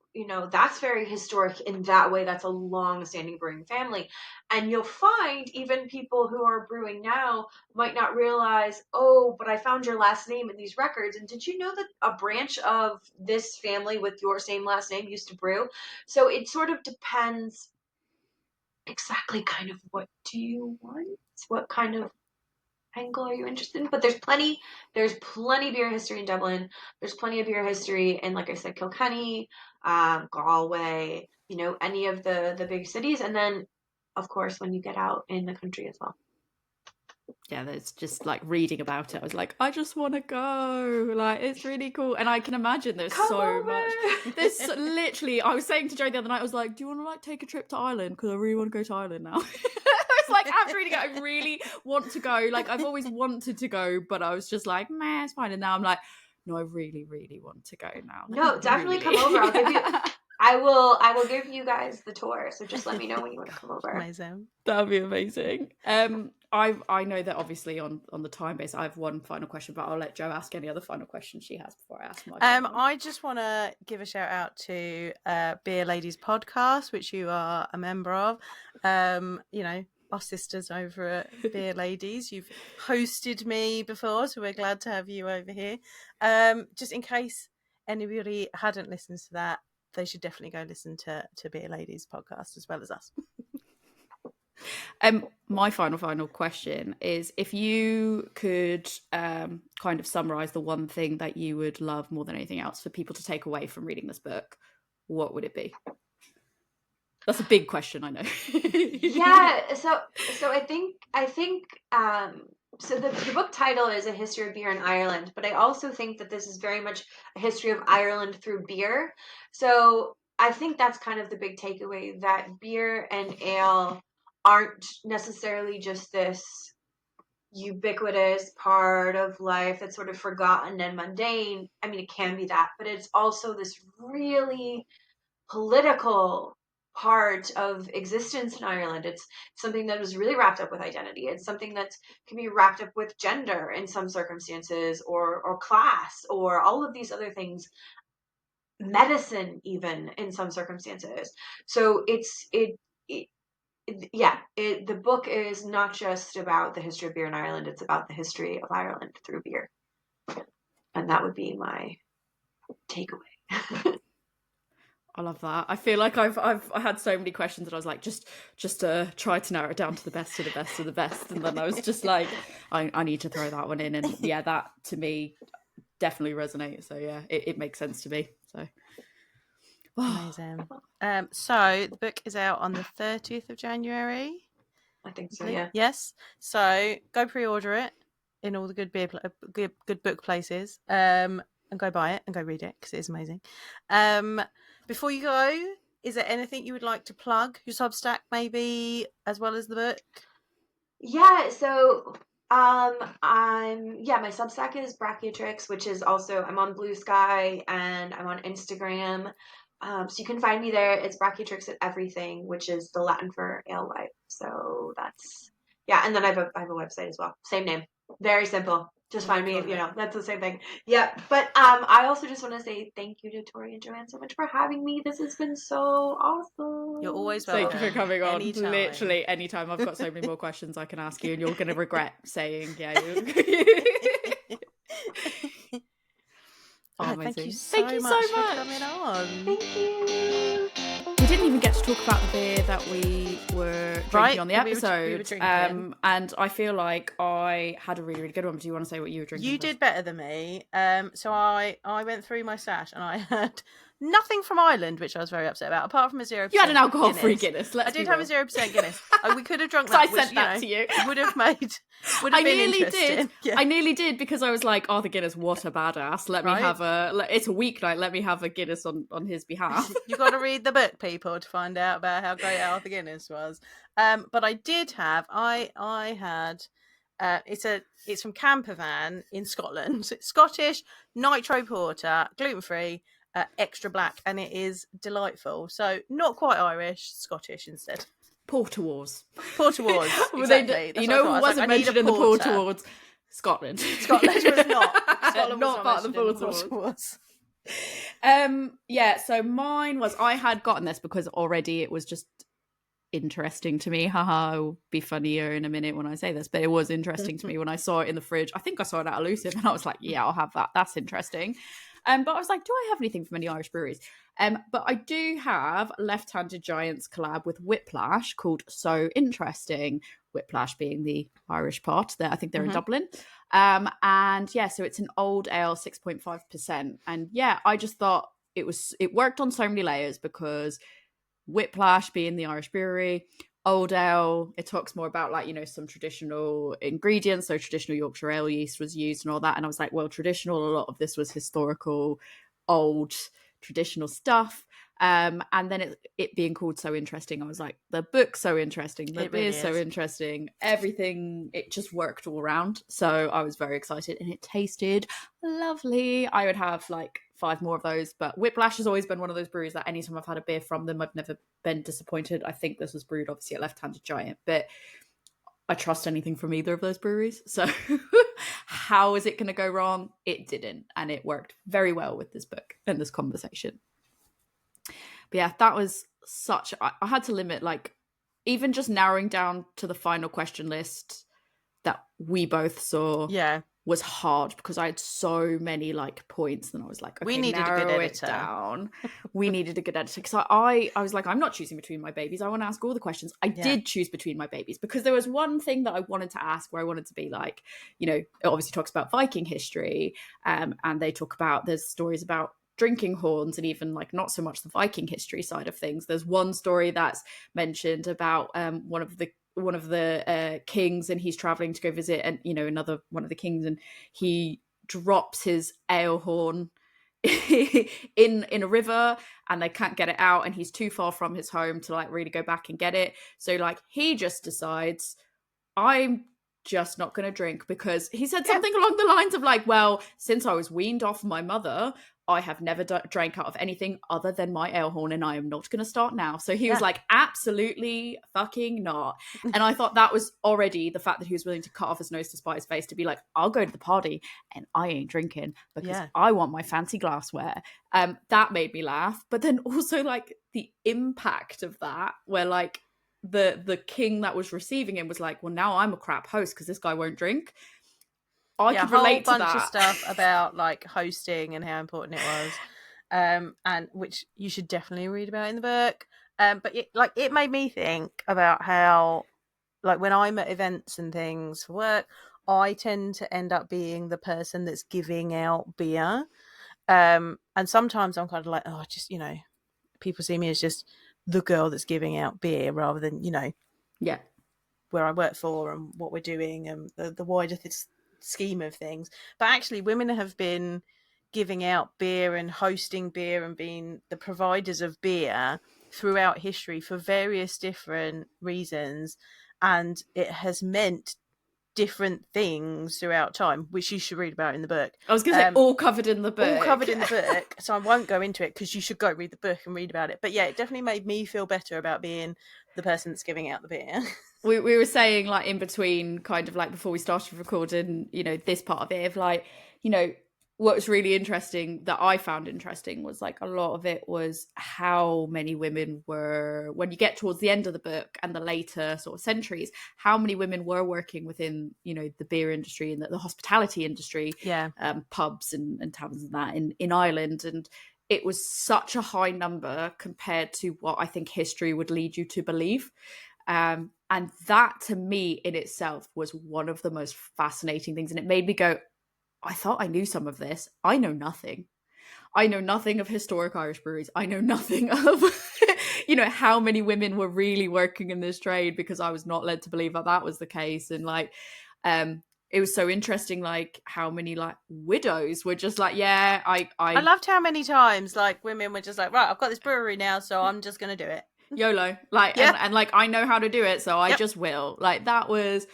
that's very historic in that way. That's a long-standing brewing family, and you'll find even people who are brewing now might not realize, oh, but I found your last name in these records. And did you know that a branch of this family with your same last name used to brew? So it sort of depends exactly kind of what do you want? What kind of angle are you interested in? But there's plenty beer history in Dublin. There's plenty of beer history in, like I said, Kilkenny, Galway, any of the big cities. And then, of course, when you get out in the country as well. Yeah, there's just like reading about it, I was like, I just want to go. Like, it's really cool. And I can imagine there's Come so over. much. There's literally, I was saying to Joe the other night, I was like, do you want to like take a trip to Ireland? Because I really want to go to Ireland now. It's like, after reading it, I really want to go. Like, I've always wanted to go, but I was just like, meh, it's fine. And now I'm like, no, I really, really want to go now. No, definitely Really. come over. I'll give you. I will give you guys the tour. So just let me know when you want to come over. Amazing. That'd be amazing. I know that obviously on the time base, I have one final question, but I'll let Jo ask any other final questions she has before I ask my. I just want to give a shout out to Beer Ladies podcast, which you are a member of. Our sisters over at Beer Ladies. You've hosted me before, so we're glad to have you over here. Just in case anybody hadn't listened to that, they should definitely go listen to Beer Ladies podcast as well as us. My final question is, if you could kind of summarize the one thing that you would love more than anything else for people to take away from reading this book, what would it be? That's a big question, I know. Yeah, so I think so the book title is A History of Beer in Ireland, but I also think that this is very much a history of Ireland through beer. So I think that's kind of the big takeaway, that beer and ale aren't necessarily just this ubiquitous part of life that's sort of forgotten and mundane. I mean, it can be that, but it's also this really political part of existence in Ireland. It's something that was really wrapped up with identity. It's something that can be wrapped up with gender in some circumstances, or class, or all of these other things, medicine even in some circumstances. So the book is not just about the history of beer in Ireland, it's about the history of Ireland through beer. And that would be my takeaway. I love that. I feel like I had so many questions and I was like, just to try to narrow it down to the best of the best of the best. And then I was just like, I need to throw that one in. And yeah, that to me definitely resonates. So yeah, it makes sense to me. So amazing. So the book is out on the 30th of January. I think so, yeah. Yes. So go pre-order it in all the good book places. And go buy it and go read it because it is amazing. Before you go, is there anything you would like to plug? Your Substack, maybe, as well as the book? Yeah, so my Substack is Brachiotrix, which is also, I'm on Blue Sky and I'm on Instagram. So you can find me there. It's Brachytrix at Everything, which is the Latin for alewife. So that's, yeah. And then I have a website as well. Same name. Very simple. Just find me if you know. That's the same thing. Yeah. But I also just want to say thank you to Tori and Joanne so much for having me. This has been so awesome. You're always welcome. Thank you for coming on. Anytime. Literally anytime. I've got so many more questions I can ask you, and you're going to regret saying, yeah. Oh, amazing. thank you so much for coming on. Thank you. We didn't even get to talk about the beer that we were drinking on the episode. And I feel like I had a really, really good one. Do you want to say what you were drinking? You did better than me. So I went through my stash and I had nothing from Ireland, which I was very upset about, apart from a 0%. You had an alcohol-free Guinness. I did have a 0% Guinness. We could have drunk that. I sent that to you. Would have been interesting. Did. Yeah. I nearly did, because I was like, "Oh, the Guinness, what a badass! Let me have it's a weeknight. Let me have a Guinness on his behalf." You got to read the book, people, to find out about how great Arthur Guinness was. But I did have. I had. It's from Campervan in Scotland. It's Scottish nitro porter, gluten free. Extra black, and it is delightful. So not quite Irish, Scottish instead. Porter Wars. Exactly. You know who wasn't mentioned in the Porter Wars? Scotland. Scotland was not. Scotland not part of the Porter Wars. Yeah, so mine was, I had gotten this because already it was just interesting to me. Haha, it'll be funnier in a minute when I say this, but it was interesting to me when I saw it in the fridge. I think I saw it at Elusive, and I was like, yeah, I'll have that. That's interesting. But I was like, do I have anything from any Irish breweries? But I do have Left-Handed Giants collab with Whiplash called So Interesting. Whiplash being the Irish pot. I think they're in Dublin. And yeah, so it's an old ale, 6.5%. And yeah, I just thought it worked on so many layers, because Whiplash being the Irish brewery, old ale, it talks more about, like, you know, some traditional ingredients. So traditional Yorkshire ale yeast was used and all that. And I was like, well, traditional, a lot of this was historical, old, traditional stuff. And then it being called So Interesting, I was like, the book's so interesting, the beer's so interesting, everything, it just worked all around. So I was very excited, and it tasted lovely. I would have like 5 more of those. But Whiplash has always been one of those breweries that anytime I've had a beer from them, I've never been disappointed. I think this was brewed obviously at Left-Handed Giant, but I trust anything from either of those breweries. So how is it going to go wrong? It didn't. And it worked very well with this book and this conversation. But yeah, that was I had to limit, like, even just narrowing down to the final question list that we both saw. Yeah. Was hard, because I had so many like points, and I was like, okay, we needed a good editor. We needed a good editor, because I was like, I'm not choosing between my babies. I want to ask all the questions. I did choose between my babies, because there was one thing that I wanted to ask, where I wanted to be like, you know, it obviously talks about Viking history, and there's stories about drinking horns, and even like not so much the Viking history side of things. There's one story that's mentioned about one of the kings, and he's traveling to go visit, and you know, another one of the kings, and he drops his ale horn in a river, and they can't get it out, and he's too far from his home to like really go back and get it. So like he just decides, I'm just not going to drink, because he said something along the lines of like, well, since I was weaned off my mother, I have never drank out of anything other than my ale horn, and I am not going to start now. So he was like, absolutely fucking not. And I thought that was already the fact that he was willing to cut off his nose to spite his face, to be like, I'll go to the party and I ain't drinking because I want my fancy glassware. That made me laugh. But then also like the impact of that, where like the king that was receiving him was like, well, now I'm a crap host because this guy won't drink. I could relate to that. A whole bunch of stuff about like hosting and how important it was, and which you should definitely read about in the book. But it made me think about how, like, when I'm at events and things for work, I tend to end up being the person that's giving out beer, and sometimes I'm kind of like, oh, just, you know, people see me as just the girl that's giving out beer, rather than, you know, where I work for and what we're doing and the wider scheme of things. But actually, women have been giving out beer and hosting beer and being the providers of beer throughout history for various different reasons, and it has meant different things throughout time, which you should read about in the book. I was going to say all covered in the book. All covered in the book, so I won't go into it because you should go read the book and read about it. But yeah, it definitely made me feel better about being the person that's giving out the beer. We were saying, like, in between, kind of like before we started recording, you know, this part of it, of like, you know, what was really interesting, that I found interesting, was like a lot of it was how many women were, when you get towards the end of the book and the later sort of centuries, how many women were working within, you know, the beer industry and the hospitality industry, pubs and taverns and that in Ireland. And it was such a high number compared to what I think history would lead you to believe. And that, to me, in itself, was one of the most fascinating things. And it made me go, I thought I knew some of this. I know nothing. I know nothing of historic Irish breweries. I know nothing of, you know, how many women were really working in this trade, because I was not led to believe that was the case. And like, it was so interesting, like how many like widows were just like, yeah, I loved how many times like women were just like, right, I've got this brewery now, so I'm just going to do it. YOLO. Like, and like, I know how to do it, so I just will. Like, that was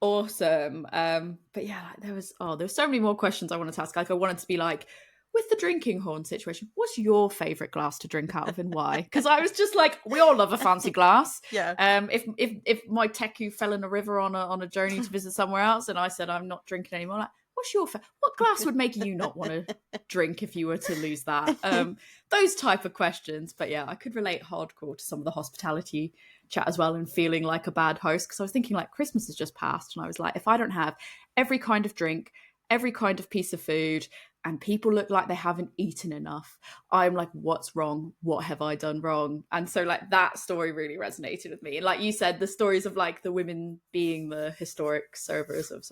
awesome. But yeah, like, there was so many more questions I wanted to ask. Like, I wanted to be like, with the drinking horn situation, what's your favorite glass to drink out of and why? Because I was just like, we all love a fancy glass. If my teku fell in a river on a journey to visit somewhere else, and I said I'm not drinking anymore, like, what's your what glass would make you not want to drink if you were to lose that? Those type of questions. But yeah, I could relate hardcore to some of the hospitality chat as well, and feeling like a bad host, because I was thinking, like, Christmas has just passed, and I was like, if I don't have every kind of drink, every kind of piece of food, and people look like they haven't eaten enough, I'm like, what's wrong? What have I done wrong? And so, like, that story really resonated with me. And like you said, the stories of like the women being the historic servers of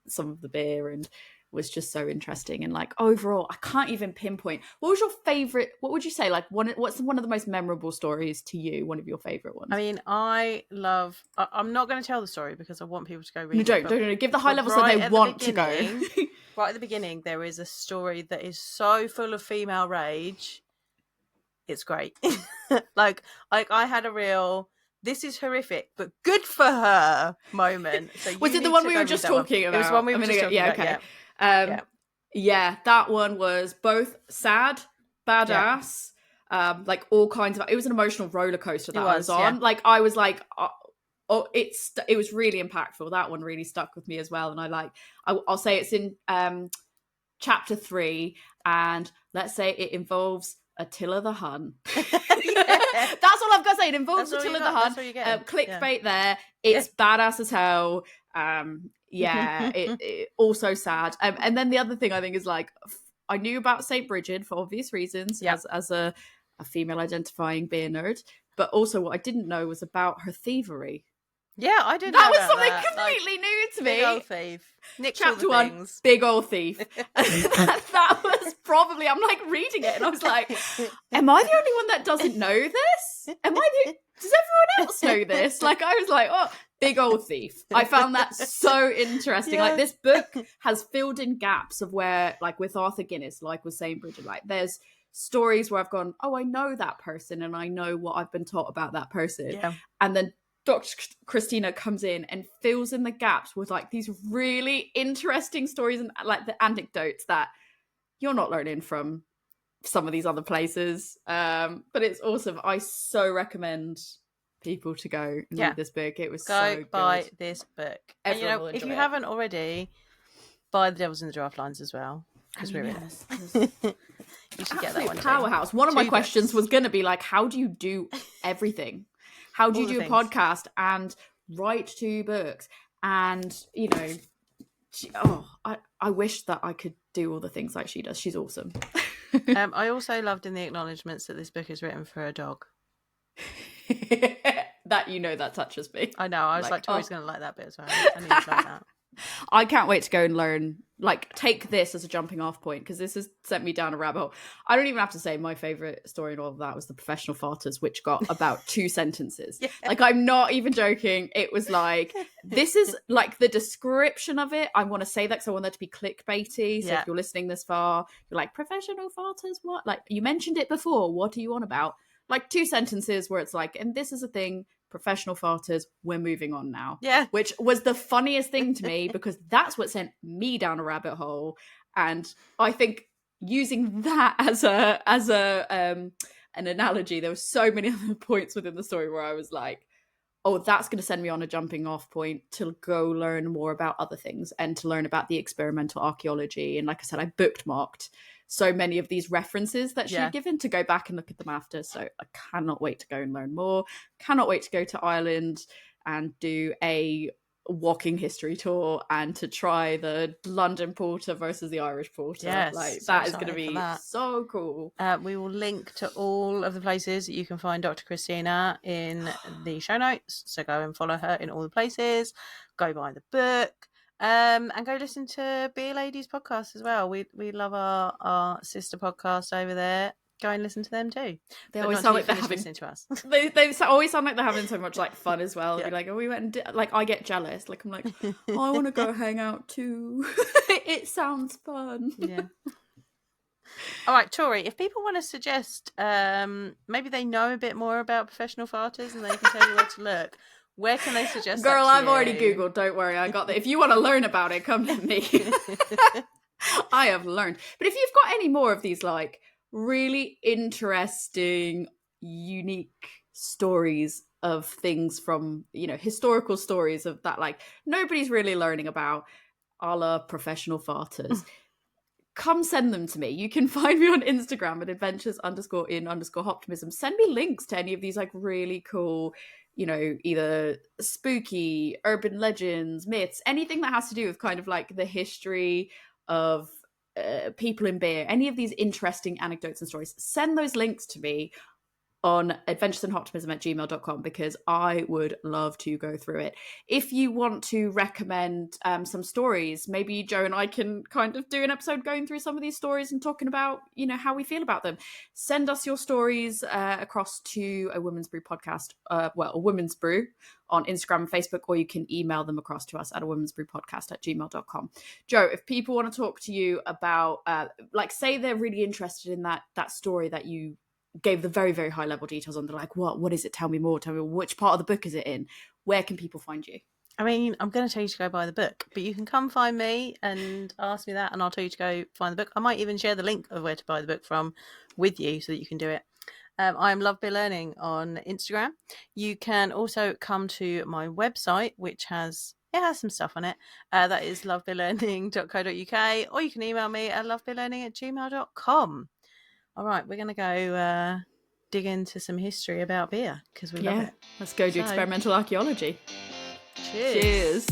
some of the beer, and was just so interesting. And like, overall, I can't even pinpoint, what was your favorite, what would you say, like, what's one of the most memorable stories to you, one of your favorite ones? I mean, I'm not going to tell the story because I want people to go read it. No, don't give the high level, so they want to go. Right at the beginning, there is a story that is so full of female rage. It's great. like I had a real, this is horrific, but good for her moment. So was it the one we were just talking about? It was the one we were just talking about. Okay. Yeah, that one was both sad, badass, like all kinds of, it was an emotional roller coaster that I was on. Yeah. Like, I was like, it was really impactful. That one really stuck with me as well. And I'll say it's in chapter 3, and let's say it involves Attila the Hun. That's all I've got to say. It involves Attila the Hun. Clickbait there. It's badass as hell. It also sad. And then the other thing I think is, like, I knew about St. Bridget for obvious reasons, as a female identifying beer nerd, but also what I didn't know was about her thievery. Yeah, I didn't. That was something completely new to me. Big old thief. Chapter 1, big old thief. that was probably, I'm like reading it and I was like, am I the only one that doesn't know this? Does everyone else know this? Like, I was like, oh, big old thief. I found that so interesting. Yeah. Like, this book has filled in gaps of where, like with Arthur Guinness, like with St. Bridget, like there's stories where I've gone, oh, I know that person and I know what I've been taught about that person. Yeah. And then Dr. Christina comes in and fills in the gaps with like these really interesting stories and like the anecdotes that you're not learning from some of these other places. But it's awesome. I so recommend people to go and read this book. It was so good. Buy this book. And, if you haven't already, buy The Devil's in the Draft Lines as well. Because we're in this. You should get that one. Powerhouse. One of my questions was going to be like, how do you do everything? How do you do a podcast and write 2 books? And, I wish that I could do all the things like she does. She's awesome. I also loved in the acknowledgements that this book is written for a dog. that touches me. I know. I was like Tori's going to like that bit as well. I need to like that. I can't wait to go and learn, like, take this as a jumping off point, because this has sent me down a rabbit hole. I don't even have to say my favourite story in all of that was The Professional Farters, which got about 2 sentences. Yeah. Like, I'm not even joking. It was like, this is like the description of it. I want to say that because I want that to be clickbaity. So if you're listening this far, you're like, Professional Farters, what? Like, you mentioned it before. What are you on about? Like 2 sentences where it's like, and this is a thing professional farters, we're moving on now. Yeah. Which was the funniest thing to me because that's what sent me down a rabbit hole. And I think using that as an analogy, there were so many other points within the story where I was like, oh, that's going to send me on a jumping off point to go learn more about other things and to learn about the experimental archaeology. And like I said, I bookmarked so many of these references that she had given to go back and look at them after. So I cannot wait to go and learn more. Cannot wait to go to Ireland and do a walking history tour and to try the London Porter versus the Irish Porter. Yes, like so that is going to excited be for that. so cool. We will link to all of the places that you can find Dr. Christina in the show notes. So go and follow her in all the places. Go buy the book. And go listen to Beer Ladies podcast as well. We love our sister podcast over there. Go and listen to them too. They But always not sound till like you they're finish having listening to us. they always sound like they're having so much like fun as well. Yeah. Be like, oh, we went and like I get jealous. Like I'm like, oh, I want to go hang out too. It sounds fun. Yeah. All right, Tori, if people want to suggest, maybe they know a bit more about professional farters and they can tell you where to look. Where can they suggest? Girl, that to I've already you? Googled. Don't worry, I got that. If you want to learn about it, come to me. I have learned. But if you've got any more of these like really interesting, unique stories of things from, historical stories of that like nobody's really learning about, a la professional farters, come send them to me. You can find me on Instagram at adventures_in_optimism. Send me links to any of these like really cool, either spooky, urban legends, myths, anything that has to do with kind of like the history of people in beer, any of these interesting anecdotes and stories. Send those links to me on adventuresinoptimism@gmail.com because I would love to go through it. If you want to recommend some stories, maybe Joe and I can kind of do an episode going through some of these stories and talking about, how we feel about them. Send us your stories across to a Women's Brew podcast, a Women's Brew on Instagram and Facebook, or you can email them across to us at a womensbrewpodcast@gmail.com. Joe, if people want to talk to you about, say they're really interested in that story that you gave the very, very high level details on, they're like, what is it? Tell me more. Tell me which part of the book is it in? Where can people find you? I mean, I'm going to tell you to go buy the book, but you can come find me and ask me that, and I'll tell you to go find the book. I might even share the link of where to buy the book from with you so that you can do it. I'm Love Beer Learning on Instagram. You can also come to my website, which has some stuff on it. That is lovebeerlearning.co.uk, or you can email me at lovebeerlearning@gmail.com. All right, we're going to go dig into some history about beer because we love it. Let's go do experimental archaeology. Cheers.